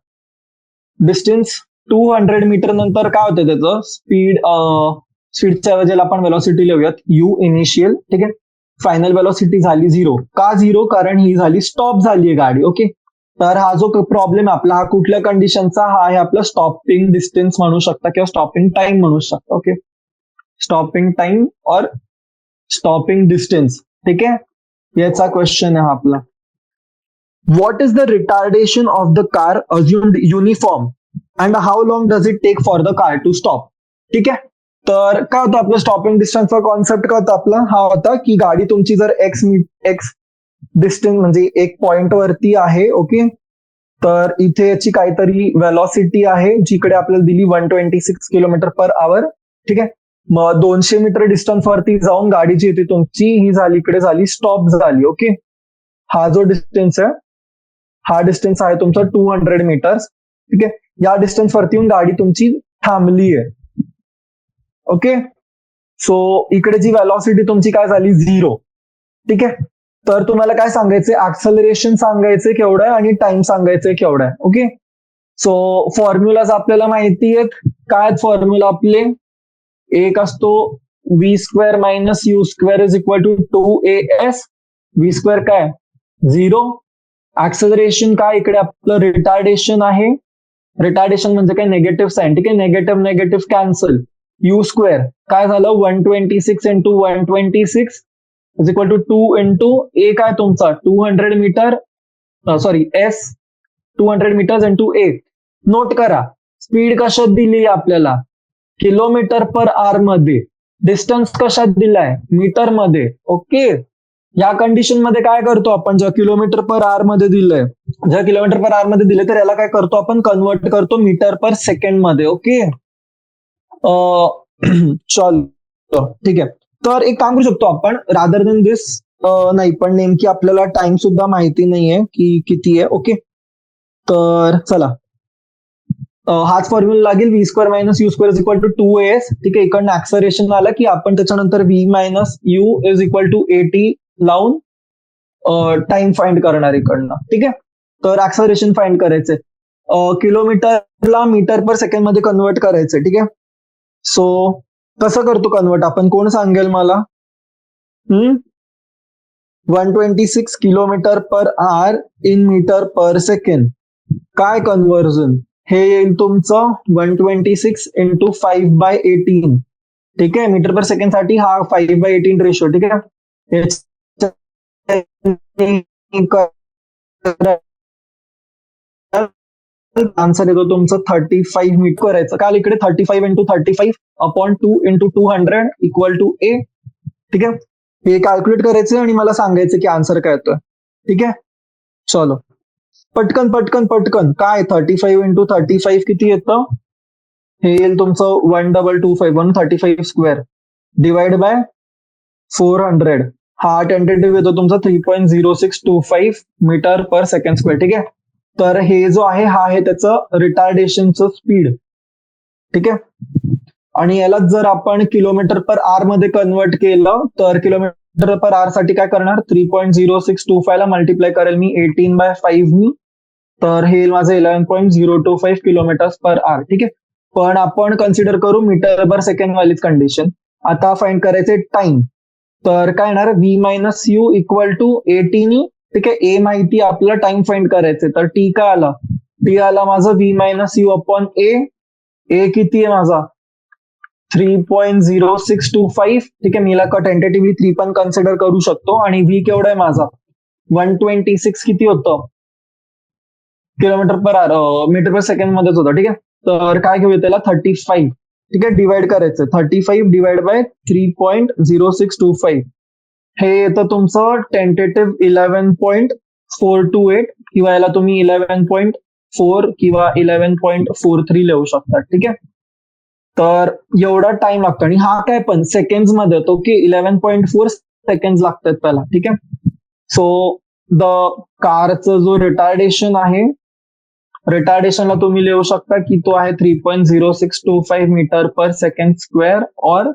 Speaker 1: Distance 200 metre नंतर काय होतं त्याचं? स्पीडच्या ऐवजी आपण वेलॉसिटी लिहूयात यू इनिशियल. ठीक आहे, फायनल वेलॉसिटी झाली 0. का 0? कारण ही झाली स्टॉप झाली गाडी. ओके, तर हा जो प्रॉब्लेम आहे आपला, हा कुठल्या कंडिशनचा? हा आहे आपला स्टॉपिंग डिस्टन्स म्हणू शकता किंवा स्टॉपिंग टाइम म्हणू शकता. ओके, स्टॉपिंग टाइम और स्टॉपिंग डिस्टन्स. ठीक आहे, याचा क्वेश्चन आहे आपला. What is the retardation of the car assumed uniform and how long does it take for the car to stop? ठीक आहे, तर काय होतं आपलं स्टॉपिंग डिस्टन्सचा कॉन्सेप्ट? काय होता आपला? हा होता की गाडी तुमची जर एक्स डिस्टन्स म्हणजे एक पॉइंट वरती आहे, ओके, तर इथे याची काहीतरी वेलॉसिटी आहे जिकडे आपल्याला दिली 126 किलोमीटर पर आवर. ठीक आहे, मग 200 मीटर डिस्टन्स वरती जाऊन गाडी जी होती तुमची ही झाली, इकडे झाली स्टॉप झाली. ओके, हा जो डिस्टन्स आहे, हा डिस्टन्स आहे तुमचा 200 मीटर्स. ठीक आहे, या डिस्टन्स वरती येऊन गाडी तुमची थांबली आहे. ओके, सो इकडे जी व्हॅलॉसिटी तुमची काय झाली? 0. ठीक आहे, तर तुम्हाला काय सांगायचंय? ऍक्सलरेशन सांगायचंय केवढं आहे आणि टाइम सांगायचंय केवढा आहे. ओके, सो फॉर्म्युलाज आपल्याला माहिती आहेत. काय फॉर्म्युला आपले? एक असतो v² - u² is equal to 2as. v² काय? 0. ऍक्सलरेशन काय? इकडे आपलं रिटार्डेशन आहे. रिटार्डेशन म्हणजे काय? Negative sign. ठीक आहे, निगेटिव्ह निगेटिव्ह कॅन्सल. u² काय झालं? 126 × 126 इज इक्वल टू 2 × a काय तुमचा 200 मीटर, sorry s 200 metres into a. Note करा, स्पीड कशात दिली आपल्याला? किलोमीटर पर आवर मध्ये. डिस्टन्स कशात दिलाय? मीटर मध्ये. ओके, या कंडिशन मध्ये काय करतो आपण? जेव्हा किलोमीटर पर आवर मध्ये दिलंय, जेव्हा किलोमीटर पर आवर मध्ये दिले, तर याला काय करतो आपण? कन्वर्ट करतो मीटर पर सेकंड मध्ये. ओके, चल, ठीक आहे, तर एक काम करू शकतो आपण, रादर देन दिस, नाही पण नेमकी आपल्याला टाइम सुद्धा माहिती नाहीये की किती आहे. ओके, तर चला, हाच फॉर्म्युला लागेल, v² - u² is equal to 2as. ठीक आहे, इकडनं ऍक्सलरेशन आलं की आपण त्याच्यानंतर v - u is equal to 80 लावून टाइम फाइंड करणार इकडनं. ठीक आहे, तर ऍक्सलरेशन फाइंड करायचंय, किलोमीटरला मीटर पर सेकंड मध्ये कन्वर्ट करायचंय. ठीक आहे, सो कसं करतो कन्वर्ट आपण? कोण सांगेल मला? 126 kilometre per hour in metre per second. काय कन्व्हर्जन? हे येईल तुमचं 126 × 5/18. ठीक आहे, मीटर पर सेकंड साठी हा 5/18 रेशो. ठीक आहे, आन्सर येतो तुमचं 35 मीटर करायचं. काल इकडे 35 × 35 अपॉन 2 × 200 इक्वल टू a. ठीक आहे, हे कॅल्क्युलेट करायचं आणि मला सांगायचं की आन्सर काय येतोय. ठीक आहे, चलो, पटकन पटकन पटकन. काय 35 × 35 किती येतं? हे येईल तुमचं 1225 डिवाइड बाय 400. हा टेंटेटिव्ह येतो तुमचा 3.0625 मीटर पर सेकंड स्क्वेअर. ठीक आहे, तर हे जो आहे हा आहे त्याचं रिटार्डेशनचं स्पीड. ठीक आहे. आणि याला जर आपण किलोमीटर पर आवर मध्ये कन्वर्ट केलं तर किलोमीटर पर आवर साठी काय करणार, 3.0625 ला मल्टिप्लाय करेल मी 18/5 नी, तर हे माझं 11.025 किलोमीटर पर आवर. ठीक आहे. पण आपण कन्सिडर करू मीटर पर सेकंड वालीच कंडिशन. आता फाइंड करायचे टाइम, तर काय येणार V minus U equal to 18. ठीक आहे. ए माहिती आपल्याला टाइम फाइंड करायचे, तर टी काय आला, टी आला माझं व्ही मायनस यू अपॉन ए. ए किती आहे माझा 3.0625. ठीक आहे. मी ला टेंटेटिव्हली 3 पण कन्सिडर करू शकतो. आणि व्ही केवढा आहे माझा 126 किती होतं किलोमीटर पर आवर, मीटर पर सेकंड मध्येच होतं. ठीक आहे. तर काय घेऊया त्याला 35. ठीक आहे. डिवाइड करायचं 35 डिवाइड बाय 3.0625. हे येतं तुमचं टेंटेटिव्ह 11.428 किंवा याला तुम्ही 11.4 किंवा 11.43 लिहू शकता. ठीक आहे. तर एवढा टाइम लागतो आणि हा काय पण सेकंड मध्ये होतो की 11.4 सेकंड लागतात त्याला. ठीक आहे. सो द कारचं जो रिटार्डेशन आहे, रिटार्डेशनला तुम्ही लिहू शकता की तो आहे 3.0625 मीटर पर सेकंड स्क्वेअर और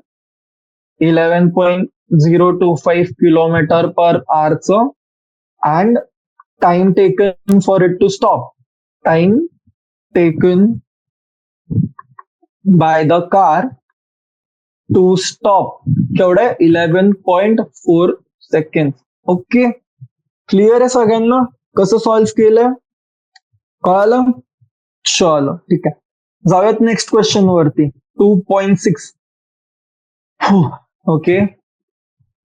Speaker 1: 11.025 किलोमीटर पर आवरचं. And time taken for it to stop, time taken by the car to stop केवढं आहे 11.4 सेकंड. ओके. क्लिअर आहे सगळ्यांना कसं सॉल्व्ह केलंय, कळालं? चलो ठीक आहे. जाऊयात नेक्स्ट क्वेश्चन वरती 2.6. ओके.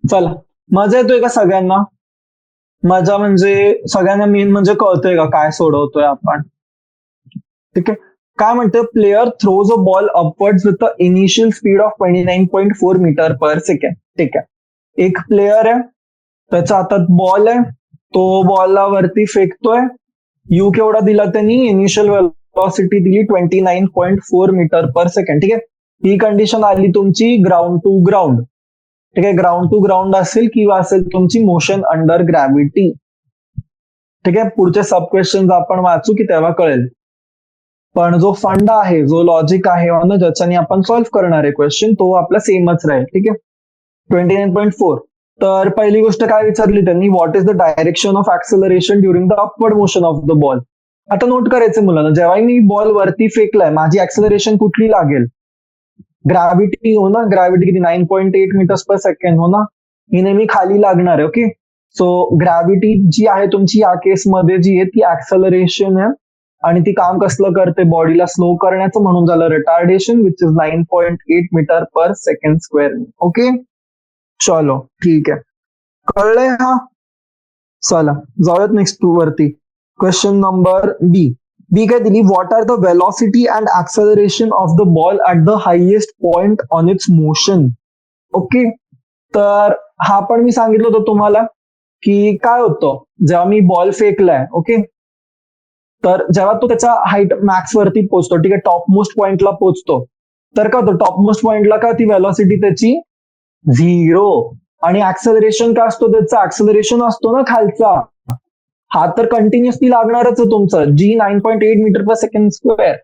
Speaker 1: चला, मजा येतोय का सगळ्यांना? मजा म्हणजे सगळ्यांना मेन म्हणजे कळतोय का काय सोडवतोय आपण? ठीक आहे. काय म्हणतं, player throws a ball upwards with initial speed of 29.4 metre per second. ठीक आहे. एक प्लेयर आहे, त्याच्या हातात बॉल आहे, तो बॉलला वरती फेकतोय. यू केवढा दिला त्यांनी, इनिशियल वेलोसिटी दिली 29.4 मीटर पर सेकंड. ठीक आहे. ही कंडिशन आली तुमची ग्राउंड टू ग्राउंड. ठीक आहे. ग्राउंड टू ग्राउंड असेल किंवा असेल तुमची मोशन अंडर ग्रॅव्हिटी. ठीक आहे. पुढचे सब क्वेश्चन आपण वाचू की तेव्हा कळेल. पण जो फंडा आहे, जो लॉजिक आहे ना ज्याच्याने आपण सॉल्व्ह करणार आहे क्वेश्चन, तो आपला सेमच राहील. ठीक आहे. 29.4. तर पहिली गोष्ट काय विचारली त्यांनी, what is the direction of acceleration during the upward motion of the ball. आता नोट करायचं मुलांना, जेव्हा मी बॉल वरती फेकलाय माझी ऍक्सेलरेशन कुठली लागेल, ग्रॅव्हिटी हो ना. ग्रॅव्हिटी किती 9.8 मीटर्स पर सेकंड हो ना. ही नेहमी खाली लागणार आहे. ओके. सो ग्रॅव्हिटी जी आहे तुमची या केसमध्ये जी आहे ती ऍक्सेलरेशन आहे आणि ती काम कसलं करते, बॉडीला स्लो करण्याचं, म्हणून झालं retardation which is 9.8 metre per second square. Okay. चलो ठीक आहे, कळलंय हा. चला जाऊयात नेक्स्ट वरती. क्वेश्चन नंबर बी. बी काय दिली, what are the velocity and acceleration of the ball at the highest point on its motion. Okay. तर हा पण मी सांगितलं होतं तुम्हाला की काय होतं जेव्हा मी बॉल फेकलाय. ओके. तर जेव्हा तो त्याच्या हाईट मॅक्स वरती पोहोचतो, ठीक आहे, टॉप मोस्ट पॉइंटला पोहोचतो, तर काय होतं टॉप मोस्ट पॉइंटला काय ती वेलॉसिटी त्याची 0. आणि ऍक्सेलरेशन काय असतो त्याचा, ऍक्सेलरेशन असतो ना खालचा, हा तर कंटिन्युअसली लागणारच आहे तुमचं, जी 9.8 मीटर पर सेकंड स्क्वेअर.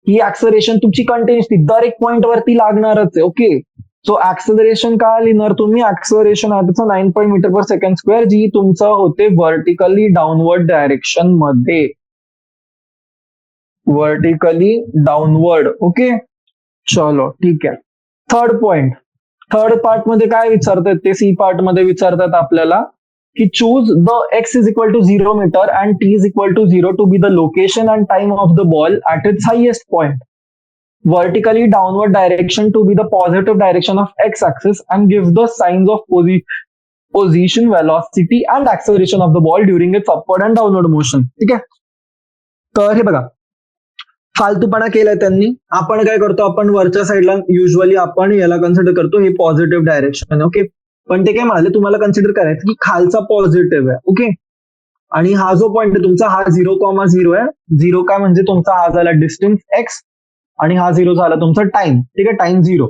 Speaker 1: ही ऍक्सेलरेशन तुमची कंटिन्युअसली दर एक पॉइंट वरती लागणारच आहे. ओके. सो ऍक्सेलरेशन काय लिहिणार तुम्ही, ऍक्सेलरेशन आहे त्याचं 9 मीटर पर सेकंड स्क्वेअर, जी तुमचं होते व्हर्टिकली डाऊनवर्ड डायरेक्शन मध्ये, व्हर्टिकली डाऊनवर्ड. ओके. चलो ठीक आहे. थर्ड पॉइंट, थर्ड पार्ट मध्ये काय विचारतात ते, सी पार्ट मध्ये विचारतात आपल्याला की choose the X is equal to 0 metre and T is equal to 0 to be the location and time of the ball at its highest point, vertically downward direction to be the positive direction of x-axis and give the signs of position, velocity and acceleration of the ball during its upward and downward motion. ठीक आहे. तर हे बघा फालतूपणा केलाय त्यांनी. आपण काय करतो, आपण वरच्या साईडला युजली आपण याला कन्सिडर करतो हे पॉझिटिव्ह डायरेक्शन. ओके. पण ते काय म्हणाले, तुम्हाला कन्सिडर करायचं की खालचा पॉझिटिव्ह आहे. ओके. आणि हा जो पॉइंट आहे तुमचा हा 0,0 आहे. 0 काय म्हणजे तुमचा हा झाला डिस्टन्स एक्स आणि हा 0 झाला तुमचा टाइम. ठीक आहे, टाइम 0.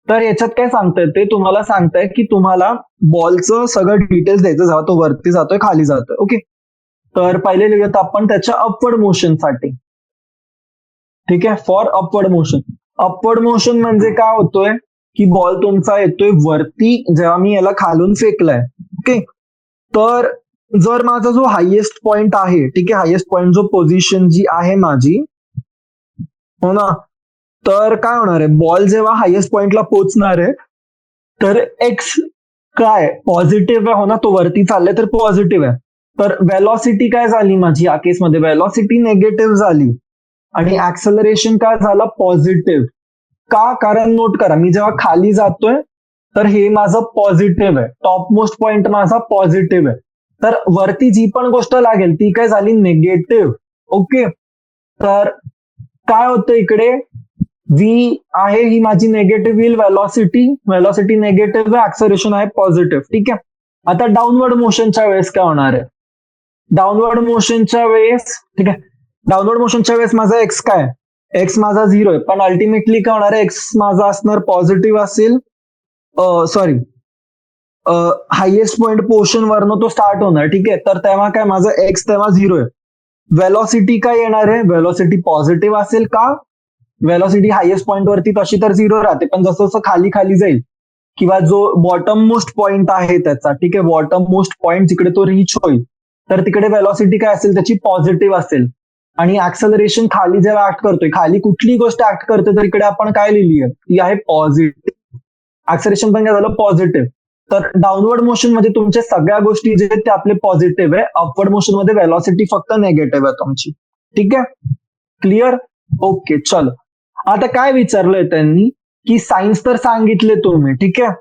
Speaker 1: तर याच्यात काय सांगताय ते तुम्हाला सांगताय की तुम्हाला बॉलचं सगळं डिटेल्स द्यायचं जेव्हा तो वरती जातोय खाली जातोय. ओके. तर पहिले लिहूयात आपण त्याच्या अपवर्ड मोशनसाठी. ठीक आहे, for upward motion. Upward motion म्हणजे काय होतोय की बॉल तुमचा येतोय वरती जेव्हा मी याला खालून फेकलाय. ओके, तर जर माझा जो हायेस्ट पॉइंट आहे, ठीक आहे, हायेस्ट पॉइंट जो पोझिशन जी आहे माझी, हो ना, तर काय होणार आहे, बॉल जेव्हा हायेस्ट पॉइंटला पोहोचणार आहे तर एक्स काय पॉझिटिव्ह आहे, हो ना, तो वरती चाललाय तर पॉझिटिव्ह आहे. तर वेलॉसिटी काय झाली माझी या केसमध्ये, वेलॉसिटी निगेटिव्ह झाली आणि ऍक्सेलरेशन काय झालं, पॉझिटिव्ह. का, कारण नोट करा, मी जेव्हा खाली जातोय तर हे माझं पॉझिटिव्ह आहे, टॉप मोस्ट पॉइंट माझा पॉझिटिव्ह आहे, तर वरती जी पण गोष्ट लागेल ती काय झाली, निगेटिव्ह. ओके, तर काय होतं इकडे, व्ही आहे ही माझी निगेटिव्ह येईल, वेलॉसिटी निगेटिव्ह आहे, ऍक्सेलरेशन आहे पॉझिटिव्ह. ठीक आहे, आता डाऊनवर्ड मोशनच्या वेळेस काय होणार आहे, डाऊनवर्ड मोशनच्या वेळेस, ठीक आहे, डाऊनवर्ड मोशनच्या वेळेस माझा एक्स काय, एक्स माझा 0 आहे, पण अल्टिमेटली काय होणार आहे, एक्स माझा असणार पॉझिटिव्ह असेल, सॉरी, हायेस्ट पॉइंट पोर्शन वरनं तो स्टार्ट होणार. ठीक आहे, तर तेव्हा काय माझं एक्स तेव्हा 0 आहे. वेलॉसिटी काय येणार आहे, वेलॉसिटी पॉझिटिव्ह असेल, का, वेलॉसिटी हायेस्ट पॉइंट वरती तशी तर 0 राहते, पण जसं जसं खाली खाली जाईल किंवा जो बॉटम मोस्ट पॉइंट आहे त्याचा, ठीक आहे, बॉटम मोस्ट पॉइंट जिकडे तो रीच होईल तर तिकडे वेलॉसिटी काय असेल त्याची पॉझिटिव्ह असेल. आणि ऍक्सेलरेशन खाली जेव्हा ऍक्ट करतोय, खाली कुठली गोष्ट ऍक्ट करते तर इकडे आपण काय लिहिली आहे, ती आहे पॉझिटिव्ह. ऍक्सेलरेशन पण काय झालं, पॉझिटिव्ह. तर डाऊनवर्ड मोशन मध्ये तुमच्या सगळ्या गोष्टी जे आहेत ते आपले पॉझिटिव्ह आहे, अपवर्ड मोशन मध्ये वेलॉसिटी फक्त निगेटिव्ह आहे तुमची. ठीक आहे, क्लिअर. ओके, चलो. आता काय विचारलंय त्यांनी की सायन्स तर सांगितले तुम्ही, ठीक आहे,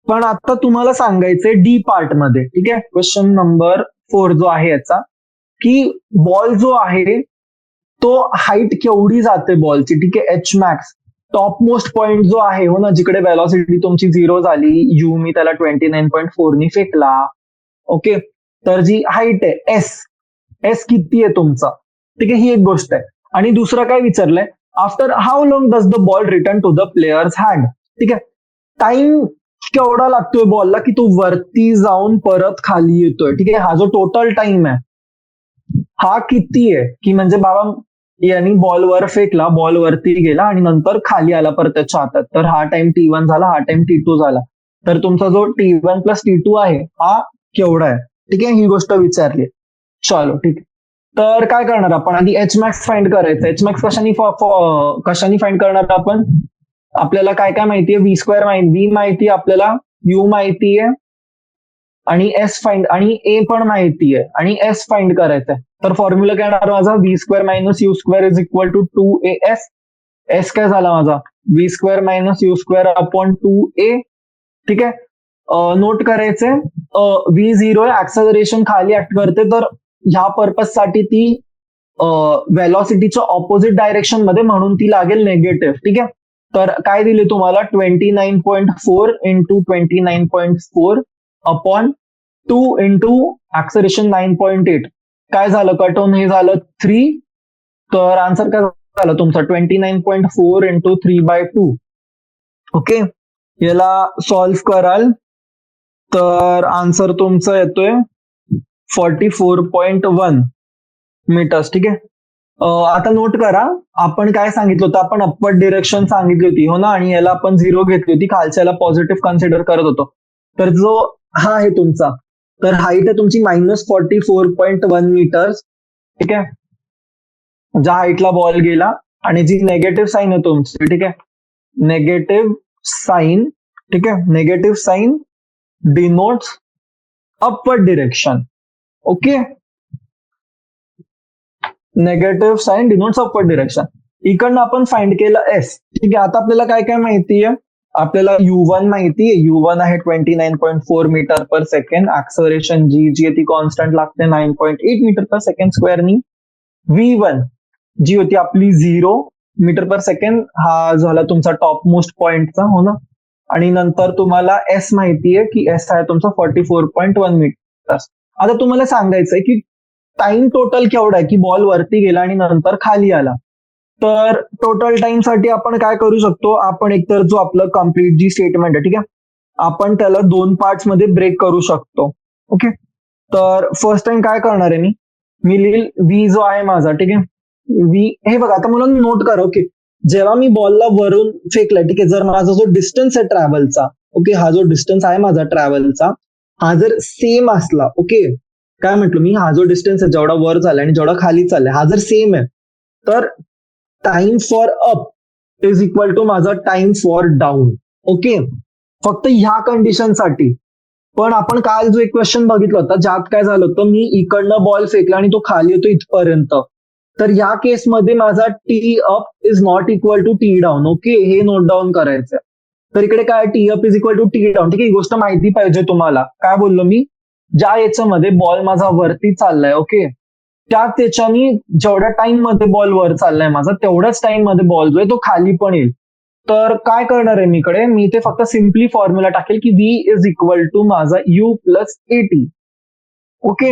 Speaker 1: पण आता तुम्हाला सांगायचंय डी पार्ट मध्ये. ठीक आहे, क्वेश्चन नंबर 4 जो आहे याचा, की बॉल जो आहे तो हाईट केवढी जाते बॉलची, ठीक आहे, H max, top most point जो आहे, हो ना, जिकडे वेलॉसिटी तुमची 0 झाली, यू मी त्याला 29.4 नी फेकला. ओके, तर जी हाईट आहे एस, एस किती आहे तुमचा, ठीक आहे, ही एक गोष्ट आहे. आणि दुसरं काय विचारलंय, after how long does the ball return to the player's hand. ठीक आहे, टाइम केवढा लागतोय बॉलला की तो वरती जाऊन परत खाली येतोय. ठीक आहे, हा जो टोटल टाइम आहे हा किती आहे, की म्हणजे बाबा यांनी बॉल वर फेकला, बॉल वरती गेला आणि नंतर खाली आला परत त्याच्या हातात, तर हा टाइम T1 झाला, हा टाइम T2 झाला, तर तुमचा जो T1 प्लस T2 आहे हा केवढा आहे. ठीक आहे, ही गोष्ट विचारली. चलो, ठीक आहे, तर काय करणार आपण, आधी एच मॅक्स फाइंड करायचं. एच मॅक्स कशाने फाइंड करणार आपण, आपल्याला काय काय माहितीये, व्ही स्क्वेअर व्ही माहितीये आपल्याला, यू माहितीये आणि एस फाइंड आणि ए पण माहितीये आणि एस फाइंड करायचंय. तर फॉर्म्युला काय येणार माझा, V square minus U square is equal to 2AS. S काय झाला माझा, V square minus U square upon 2A. ठीक आहे, नोट करायचंय, व्ही 0 आहे, ऍक्सेलरेशन खाली ऍक्ट करते, तर ह्या पर्पज साठी ती वेलॉसिटीच्या ऑपोजिट डायरेक्शन मध्ये, म्हणून ती लागेल निगेटिव्ह. ठीक आहे, तर काय दिले तुम्हाला, 29.4 इंटू 29.4 अपॉन 2 इंटू ऍक्सेलरेशन 9.8. काय झालं, कट ऑन हे झालं 3, तर आन्सर काय झालं तुमचा 29.4 इंटू 3/2. ओके, याला सॉल्व्ह कराल तर आन्सर तुमचा येतोय 44.1 मीटर्स. ठीक आहे, आता नोट करा, आपण काय सांगितलं होतं, आपण अपवर्ड डिरेक्शन सांगितली होती, हो ना, आणि याला आपण 0 घेतली होती, खालच्याला पॉझिटिव्ह कन्सिडर करत होतो. तर जो हा आहे तुमचा, तर हाईट आहे तुमची -44.1 मीटर्स. ठीक आहे, ज्या हाईटला बॉल गेला, आणि जी नेगेटिव्ह साईन आहे तुमची, ठीक आहे, नेगेटिव्ह साईन, ठीक आहे, negative sign denotes upward direction. Okay, negative sign denotes upward direction. इकडनं आपण फाइंड केलं एस. ठीक आहे, आता आपल्याला काय काय माहितीये, आपल्याला U1 माहितीये, U1 आहे 29.4 मीटर पर सेकंड, ऍक्सलरेशन जी आहे ती कॉन्स्टंट लागते 9.8 मीटर पर सेकंड स्क्वेअरनी. V1 जी होती आपली 0 मीटर पर सेकंड, हा झाला तुमचा टॉप मोस्ट पॉइंटचा, हो ना, आणि नंतर तुम्हाला एस माहितीये की एस आहे तुमचा 44.1 मीटर. आता तुम्हाला सांगायचंय की टाइम टोटल केवढा आहे, की बॉल वरती गेला आणि नंतर खाली आला. तर टोटल टाइम साठी आपण काय करू शकतो, आपण एकतर जो आपलं कम्प्लीट जी स्टेटमेंट आहे, ठीक आहे, आपण त्याला 2 पार्ट्स मध्ये ब्रेक करू शकतो. ओके, तर फर्स्ट टाइम काय करणार आहे मी, मी लिहिल व्ही जो आहे माझा, ठीक आहे, व्ही. हे बघा आता मला नोट करा, ओके, जेव्हा मी बॉलला वरून फेकला, ठीक आहे, जर माझा जो डिस्टन्स आहे ट्रॅव्हलचा, ओके, हा जो डिस्टन्स आहे माझा ट्रॅव्हलचा, हा जर सेम असला, ओके, काय म्हटलं मी, हा जो डिस्टन्स आहे जेवढा वर चाललाय आणि जेवढा खाली चाललाय हा जर सेम आहे, तर time for up is equal to माझा टाइम फॉर डाऊन. ओके, फक्त ह्या कंडिशनसाठी. पण आपण काल जो एक क्वेश्चन बघितला होता ज्यात काय झालं होतं, मी इकडनं बॉल फेकला आणि तो खाली येतो इथपर्यंत, तर या केसमध्ये माझा T up is not equal to T down. Okay, हे नोट डाऊन करायचं. तर इकडे काय, T up is equal to T down. ठीक आहे, ही गोष्ट माहिती पाहिजे तुम्हाला. काय बोललो मी, ज्या याच्यामध्ये बॉल माझा वरती चाललाय, ओके, त्याच याच्यानी जेवढ्या टाइम मध्ये बॉल वर चाललाय माझा, तेवढ्याच टाइम मध्ये बॉल जो आहे तो खाली पण येईल. तर काय करणार आहे मी इकडे, मी ते फक्त सिम्पली फॉर्म्युला टाकेल की व्ही इज इक्वल टू माझा यू प्लस एटी. ओके,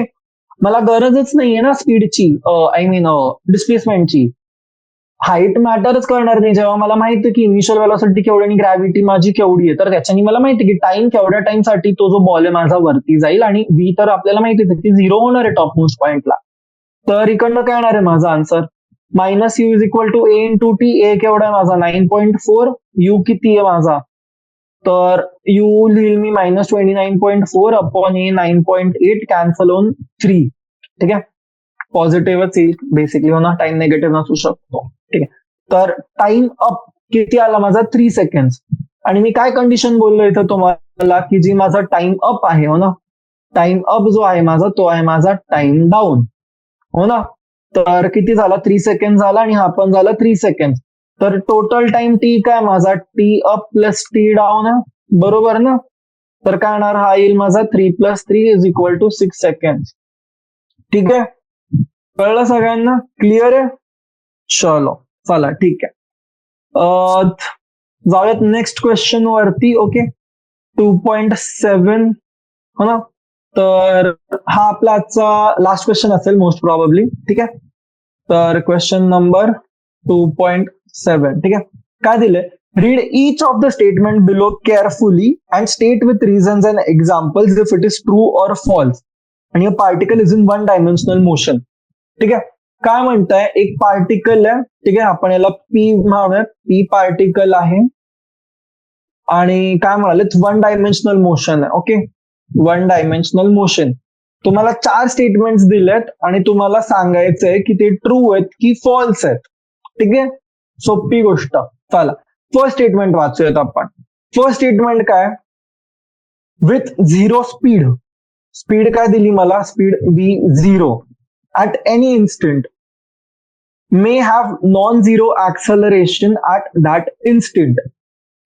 Speaker 1: मला गरजच नाहीये ना स्पीडची, आय मीन डिस्प्लेसमेंटची. हाईट मॅटरच करणार नाही जेव्हा मला माहिती की इनिशियल व्हेलॉसिटी केवढी आणि ग्रॅव्हिटी माझी केवढी आहे. तर त्याच्यानी मला माहिती की टाइम केवढ्या टाइमसाठी तो जो बॉल आहे माझा वरती जाईल, आणि व्ही तर आपल्याला माहितीच आहे की झिरो होणार आहे टॉप मोस्ट पॉइंटला. तर इकडनं काय येणार आहे माझा answer, minus u is equal to a into t. A केवढा आहे माझा 9.4, यू किती आहे माझा, तर यू लिहिल मी -29.4 अपॉन ए 9.8, कॅन्सल होऊन 3. ठीक आहे, पॉझिटिव्हच येईल बेसिकली, हो ना, टाइम निगेटिव्ह नसू शकतो. ठीक आहे, तर टाइम अप किती आला माझा, 3 सेकंड. आणि मी काय कंडिशन बोललो इथं तुम्हाला, की जी माझा टाइम अप आहे, हो ना, टाइम अप जो आहे माझा तो आहे माझा टाइम डाऊन, हो ना. तर किती झाला, 3 सेकंड झाला आणि हा पण झाला 3 सेकंड. तर टोटल टाइम टी काय माझा, T up plus T down आहे, बरोबर ना. तर काय होणार, हा येईल माझा 3 + 3 इज इक्वल टू 6 सेकंड. ठीक आहे, कळलं सगळ्यांना, क्लिअर आहे. चलो, चला ठीक आहे. जाऊयात नेक्स्ट क्वेश्चन वरती. ओके, 2.7, हो ना. तर हा आपला आजचा लास्ट क्वेश्चन असेल मोस्ट प्रॉबेबली. ठीक आहे, तर क्वेश्चन नंबर 2.7. ठीक आहे, काय दिलंय, read each of the statement below carefully and state with reasons and examples if it is true or false, आणि particle is in one dimensional motion. ठीक आहे, काय म्हणताय, एक पार्टिकल आहे, ठीक आहे, आपण याला पी म्हणूयात, पी पार्टिकल आहे, आणि काय म्हणाले, वन डायमेन्शनल मोशन आहे. Okay, one dimensional motion. तुम्हाला 4 स्टेटमेंट्स दिलेत आणि तुम्हाला सांगायचंय की ते ट्रू आहेत की फॉल्स आहेत. ठीक आहे, सोपी गोष्ट. चला, फर्स्ट स्टेटमेंट वाचूयात आपण. फर्स्ट स्टेटमेंट काय, विथ झिरो स्पीड. स्पीड काय दिली मला, speed V zero at any instant may have non zero acceleration at that instant.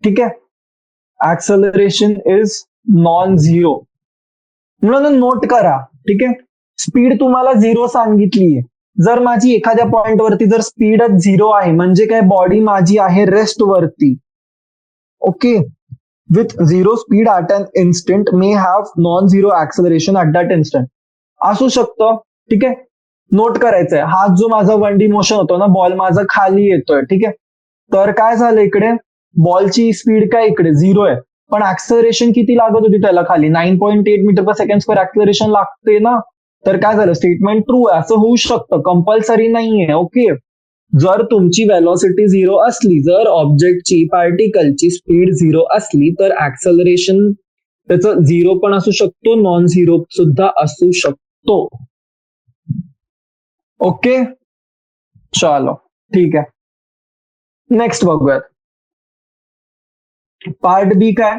Speaker 1: ठीक आहे, ऍक्सलरेशन इज नॉन झिरो म्हणून नोट करा. ठीक आहे, स्पीड तुम्हाला झिरो सांगितलीये. जर माझी एखाद्या पॉइंट वरती जर स्पीडच झिरो आहे म्हणजे काय, बॉडी माझी आहे रेस्ट वरती. Okay, with zero speed at an instant may have non zero acceleration at that instant असू शकतं. ठीक आहे, नोट करायचंय, हा जो माझा 1D मोशन होतो ना, बॉल माझा खाली येतोय. ठीक आहे, तर काय झालं इकडे, बॉलची स्पीड काय इकडे झिरो आहे, पण ऍक्सलरेशन किती लागत होती त्याला खाली, 9.8 metre per second square acceleration लागते ना. तर काय झालं, स्टेटमेंट ट्रू आहे. असं होऊ शकतं, कंपल्सरी नाहीये. ओके, जर तुमची व्हेलॉसिटी झिरो असली, जर ऑब्जेक्टची पार्टिकलची स्पीड झिरो असली, तर ऍक्सलरेशन त्याचं झिरो पण असू शकतो, नॉन झिरो सुद्धा असू शकतो. ओके, चलो ठीक आहे, नेक्स्ट बघूयात. पार्ट बी काय,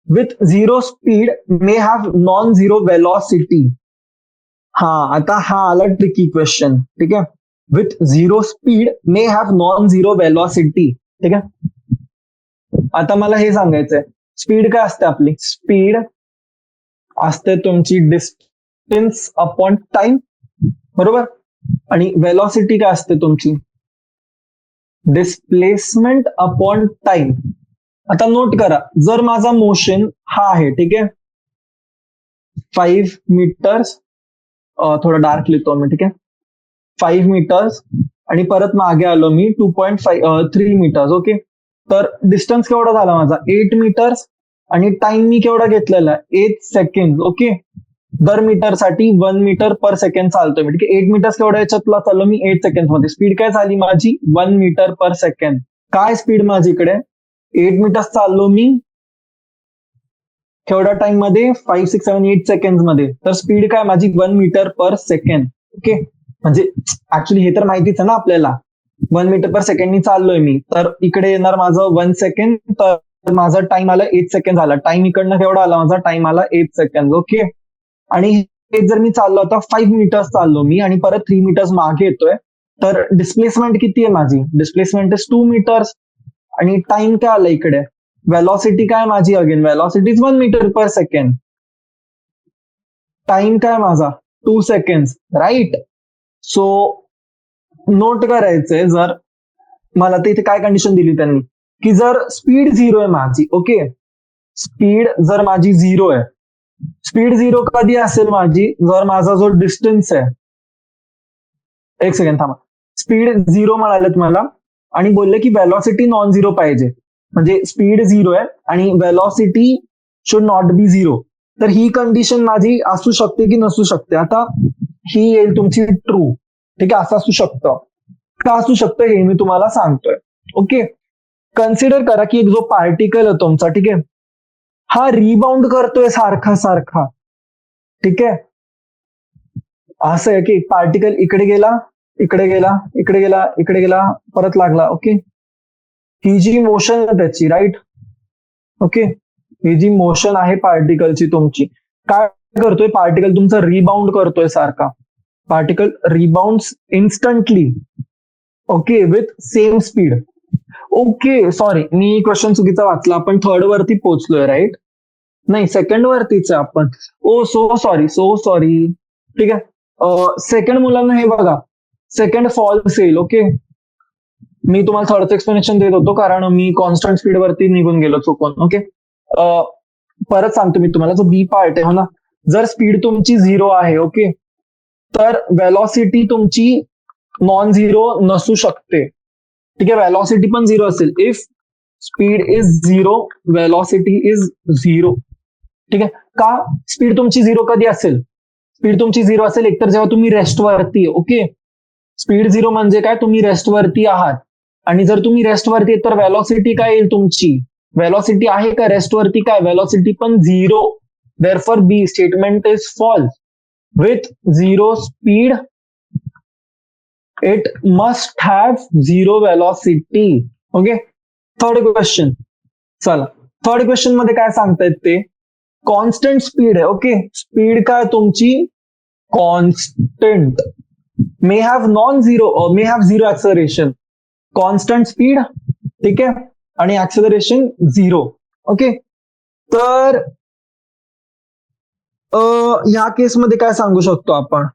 Speaker 1: with zero speed may have non zero velocity. हा, आता हा आला ट्रिकी क्वेश्चन. ठीक आहे, with zero speed may have non zero velocity. ठीक आहे, आता मला हे सांगायचंय, स्पीड काय असते आपली, स्पीड असते तुमची डिस्टन्स अपॉन टाइम, बरोबर, आणि वेलॉसिटी काय असते तुमची, डिस्प्लेसमेंट अपॉन टाइम. आता नोट करा, जर माझा मोशन हा आहे, ठीक आहे, 5 मीटर्स, थोडं डार्क लिहितो मी. ठीक आहे, 5 मीटर्स आणि परत मागे आलो मी 2.3 मीटर्स. ओके, तर डिस्टन्स केवढा झाला माझा 8 मीटर्स आणि टाइम मी केवढा घेतलेला 8 सेकंड. ओके, दर मीटरसाठी 1 मीटर पर सेकंड चालतोय मी. ठीक आहे, 8 मीटर्स केवढ्या याच्यातला चाललो मी 8 सेकंड मध्ये. स्पीड काय झाली माझी 1 मीटर पर सेकंड. काय स्पीड माझी इकडे 8 मीटर्स चाललो मी केवढ्या टाइम मध्ये 5, 6, 7, 8 सेकंड मध्ये. तर स्पीड काय माझी 1 मीटर पर सेकंड. ओके, म्हणजे ऍक्च्युली हे तर माहितीच आहे ना आपल्याला, 1 मीटर पर सेकंडनी चाललोय मी. तर इकडे येणार माझं 1 सेकंड, तर माझा टाइम आला 8 सेकंड झाला. टाइम इकडनं केवढा आला माझा, टाइम आला 8 सेकंड. ओके, आणि हे जर मी चाललो आता 5 मीटर्स चाललो मी आणि परत 3 मीटर्स मागे येतोय, तर डिस्प्लेसमेंट किती आहे माझी, डिस्प्लेसमेंट इज 2 मीटर्स. आणि टाइम काय आला इकडे, वेलॉसिटी काय माझी, again velocity is 1 metre per second. Time काय माझा 2 सेकंड, राईट. सो नोट करायचंय, जर मला तर इथे काय कंडिशन दिली त्यांनी, की जर स्पीड 0 आहे माझी. ओके, स्पीड जर माझी 0 आहे, स्पीड 0 कधी असेल माझी, जर माझा जो डिस्टन्स आहे, एक सेकंड थांबा, स्पीड 0 म्हणालेत मला आणि बोलले की वेलॉसिटी नॉन 0 पाहिजे. म्हणजे स्पीड 0 आहे आणि वेलॉसिटी शुड नॉट बी 0. तर ही कंडिशन माझी असू शकते की नसू शकते. आता ही येईल तुमची ट्रू. ठीक आहे, असं असू शकतं. का असू शकतं हे मी तुम्हाला सांगतोय. ओके, कन्सिडर करा की एक जो पार्टिकल आहे तुमचा, ठीक आहे, हा रिबाउंड करतोय सारखा सारखा. ठीक आहे, असं आहे की एक पार्टिकल इकडे गेला, इकडे गेला, इकडे गेला, इकडे गेला, परत लागला. ओके, ही जी मोशन आहे त्याची, राईट. ओके, ही जी मोशन आहे पार्टिकलची तुमची, काय करतोय पार्टिकल तुमचा, रिबाउंड करतोय सारखा. Particle rebound instantly. Okay, with same speed. Okay, sorry, me question चुकीचा वाचला. आपण थर्ड वरती पोहोचलोय, राईट. नाही, सेकंड वरतीच आहे आपण. ओ सो सॉरी, सो सॉरी. ठीक आहे, सेकंड मुलांना हे बघा, सेकंड फॉल्स येईल. ओके, मी तुम्हाला थर्डचं एक्सप्लेनेशन देत होतो कारण मी कॉन्स्टंट स्पीड वरती निघून गेलो चुकून. ओके, परत सांगतो मी तुम्हाला, जो बी पार्ट आहे हो ना, जर स्पीड तुमची 0 आहे, ओके, तर वेलॉसिटी तुमची नॉन 0 नसू शकते. ठीक आहे, वेलॉसिटी पण 0 असेल. If speed is 0, velocity is 0. ठीक आहे, का स्पीड तुमची 0 कधी असेल, स्पीड तुमची 0 असेल एकतर जेव्हा तुम्ही रेस्ट वरती. ओके, स्पीड 0 म्हणजे काय, तुम्ही रेस्ट वरती आहात. आणि जर तुम्ही रेस्ट वरती तर वेलॉसिटी काय येईल तुमची, वेलॉसिटी आहे का रेस्ट वरती, काय वेलॉसिटी पण 0. Therefore B statement is false. With 0 speed it must have 0 velocity. Okay, third question. चला, थर्ड क्वेश्चन मध्ये काय सांगतायत ते, कॉन्स्टंट स्पीड आहे. ओके, स्पीड काय तुमची constant, may have non 0, may have 0 acceleration. Constant speed, ठीक आहे, आणि ऍक्सेलरेशन 0. ओके, तर ह्या केसमध्ये काय सांगू शकतो आपण,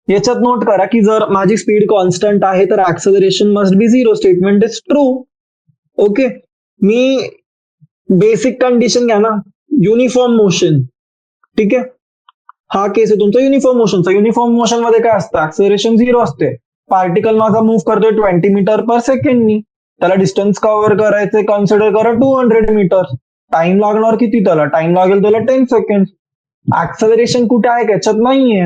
Speaker 1: याच्यात नोट करा की जर माझी स्पीड कॉन्स्टंट आहे तर acceleration must be 0. Statement is true. Okay, me basic condition घ्या ना, युनिफॉर्म मोशन. ठीक आहे, हा केस आहे तुमचा युनिफॉर्म मोशनचा. युनिफॉर्म मोशन मध्ये काय असतं, ऍक्सेलरेशन 0 असते. पार्टिकल माझा मूव्ह करतोय 20 मीटर पर सेकंडनी, त्याला डिस्टन्स कव्हर करायचे, कन्सिडर करा 200 मीटर. टाइम लागणार किती, त्याला टाइम लागेल त्याला 10 सेकंड. ऍक्सेलरेशन कुठे आहे त्याच्यात नाहीये,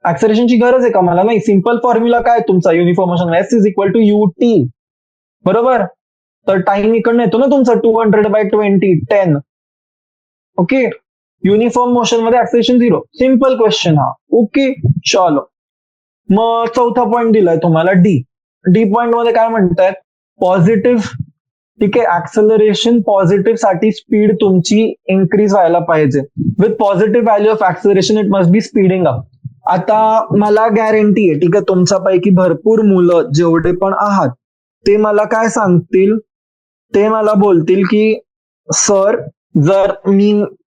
Speaker 1: ऍक्सेलरेशनची गरज आहे का मला, नाही. सिंपल फॉर्म्युला काय तुमचा uniform motion, S is equal to UT, बरोबर. तर टाइम इकडनं येतो ना तुमचा 200/20, 10. ओके, युनिफॉर्म मोशन मध्ये ऍक्सेलरेशन 0. सिंपल क्वेश्चन हा. ओके, चलो. मग चौथा पॉईंट दिलाय तुम्हाला, डी. डी पॉईंट मध्ये काय म्हणतायत, पॉझिटिव्ह. ठीक आहे, ऍक्सेलरेशन पॉझिटिव्ह साठी स्पीड तुमची इन्क्रीज व्हायला पाहिजे. With positive value of acceleration it must be speeding up. आता मला गॅरंटी आहे, ठीक आहे, तुमच्यापैकी भरपूर मुलं जेवढे पण आहात ते मला काय सांगतील, ते मला बोलतील की सर, जर मी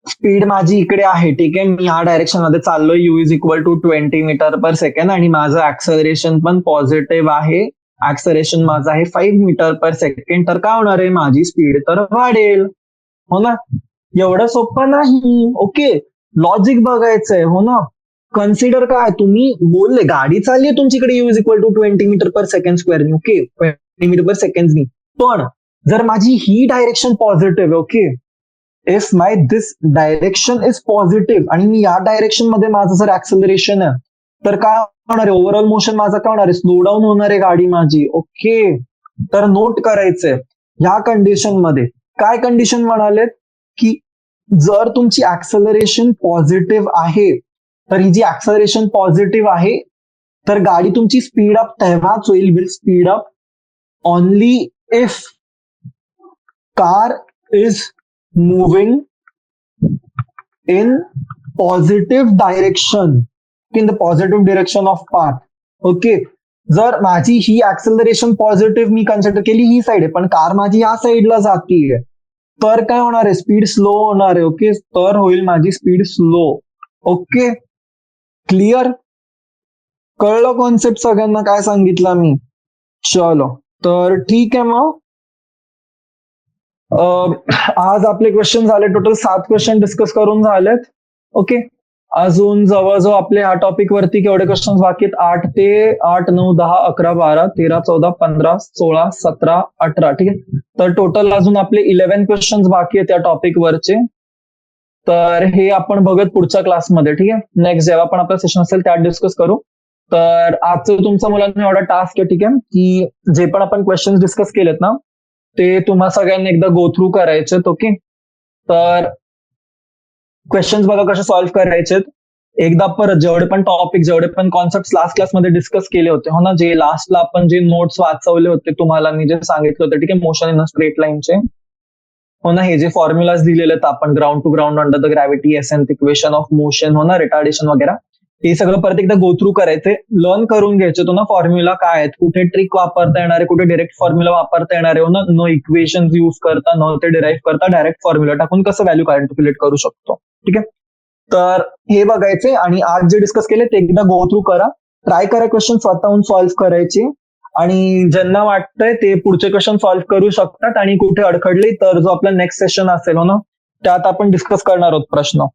Speaker 1: स्पीड माझी इकडे आहे, ठीक आहे, मी ह्या डायरेक्शन मध्ये चाललोय, u is equal to 20 metre per second, आणि माझं ऍक्सेलरेशन पण पॉझिटिव्ह आहे, ऍक्सेलरेशन माझं आहे 5 मीटर पर सेकंड, तर काय होणार आहे, माझी स्पीड तर वाढेल. हो ना, एवढं सोपं नाही. ओके, लॉजिक बघायचंय. हो ना, कन्सिडर काय, तुम्ही बोलले गाडी चालली आहे तुमच्याकडे u is equal to 20 metre per second square. Okay, 20 metre per second, पण जर माझी ही डायरेक्शन पॉझिटिव्ह आहे, okay, if my this direction is positive आणि मी या डायरेक्शन मध्ये माझं जर ऍक्सेलरेशन आहे, तर काय होणार आहे, ओव्हरऑल मोशन माझं काय होणार आहे, स्लो डाऊन होणार आहे गाडी माझी. ओके, तर नोट करायचंय ह्या कंडिशन मध्ये काय कंडिशन म्हणालेत की जर तुमची ऍक्सेलरेशन पॉझिटिव्ह आहे, तर ही जी ऍक्सेलरेशन पॉझिटिव्ह आहे, तर गाडी तुमची स्पीड अप तेव्हाच होईल, will speed up only if car is moving in positive direction, in the positive direction of path. Okay, जर माझी ही ऍक्सेलरेशन पॉझिटिव्ह मी कन्सिडर केली ही साईड आहे, पण कार माझी या साईडला जातीये, तर काय होणार आहे, स्पीड स्लो होणार आहे. ओके, तर होईल माझी स्पीड स्लो. ओके, क्लिअर, कळलं कॉन्सेप्ट सगळ्यांना काय सांगितलं मी? चलो, तर ठीक आहे मग. आज आपले क्वेश्चन झाले, टोटल 7 क्वेश्चन डिस्कस करून झालेत. ओके, अजून जवळजवळ आपले ह्या टॉपिक वरती केवढे क्वेश्चन बाकी आहेत, 8, 9, 10, 11, 12, 13, 14, 15, 16, 17, 18. ठीक आहे, तर टोटल अजून आपले 11 क्वेश्चन बाकी आहेत त्या टॉपिक वरचे. तर हे आपण बघत पुढच्या क्लासमध्ये. ठीक आहे, नेक्स्ट जेव्हा पण आपला सेशन असेल त्यात डिस्कस करू. तर आजचं तुमचा मुलांना एवढा टास्क आहे, ठीक आहे, की जे पण आपण क्वेश्चन डिस्कस केलेत ना, ते तुम्हा सगळ्यांनी एकदा गो थ्रू करायचे. ओके, तर क्वेश्चन्स बघा कसे सॉल्व्ह करायचे. एकदा परत जेवढे पण टॉपिक, जेवढे पण कॉन्सेप्ट लास्ट क्लासमध्ये डिस्कस केले होते, हो ना, जे लास्टला आपण जे नोट्स वाचवले होते तुम्हाला मी जे सांगितलं होतं, ठीक आहे, मोशन इन अ स्ट्रेट लाईनचे, हो ना, हे जे फॉर्म्युलाज दिलेले आहेत आपण, ground to ground under the gravity, ascent equation of motion, हो ना, रिटार्डेशन वगैरे, हे सगळं परत एकदा गो थ्रू करायचे, लर्न करून घ्यायचे. तो ना फॉर्म्युला काय आहेत, कुठे ट्रिक वापरता येणार आहे, कुठे डायरेक्ट फॉर्म्युला वापरता येणार आहे, हो ना, नो इक्वेशन युज करता, न ते डिराईव्ह करता, डायरेक्ट फॉर्म्युला टाकून कसं व्हॅल्यू कॅल्क्युलेट करू शकतो. ठीक आहे, तर हे बघायचे आणि आज जे डिस्कस केले ते एकदा गो थ्रू करा, ट्राय करा क्वेश्चन स्वतःहून सॉल्व्ह करायचे, आणि ज्यांना वाटतंय ते पुढचे क्वेश्चन सॉल्व्ह करू शकतात, आणि कुठे अडखडले तर जो आपला नेक्स्ट सेशन असेल, हो ना, त्यात आपण डिस्कस करणार आहोत प्रश्न.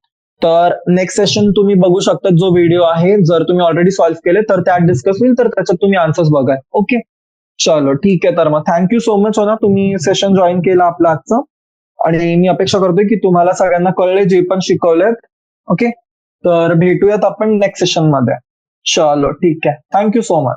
Speaker 1: तर नेक्स्ट सेशन तुम्ही बघू शकता, जो व्हिडिओ आहे, जर तुम्ही ऑलरेडी सॉल्व्ह केले तर त्यात डिस्कस होईल, तर त्याच्यात तुम्ही आन्सर्स बघा. ओके, चलो ठीक आहे, तर मग थँक्यू सो मच, हो ना, तुम्ही सेशन जॉईन केलं आपलं आजचं, आणि मी अपेक्षा करतोय की तुम्हाला सगळ्यांना कळले जे पण शिकवलेत. ओके, तर भेटूयात आपण नेक्स्ट सेशन मध्ये. चलो ठीक आहे, थँक्यू सो मच.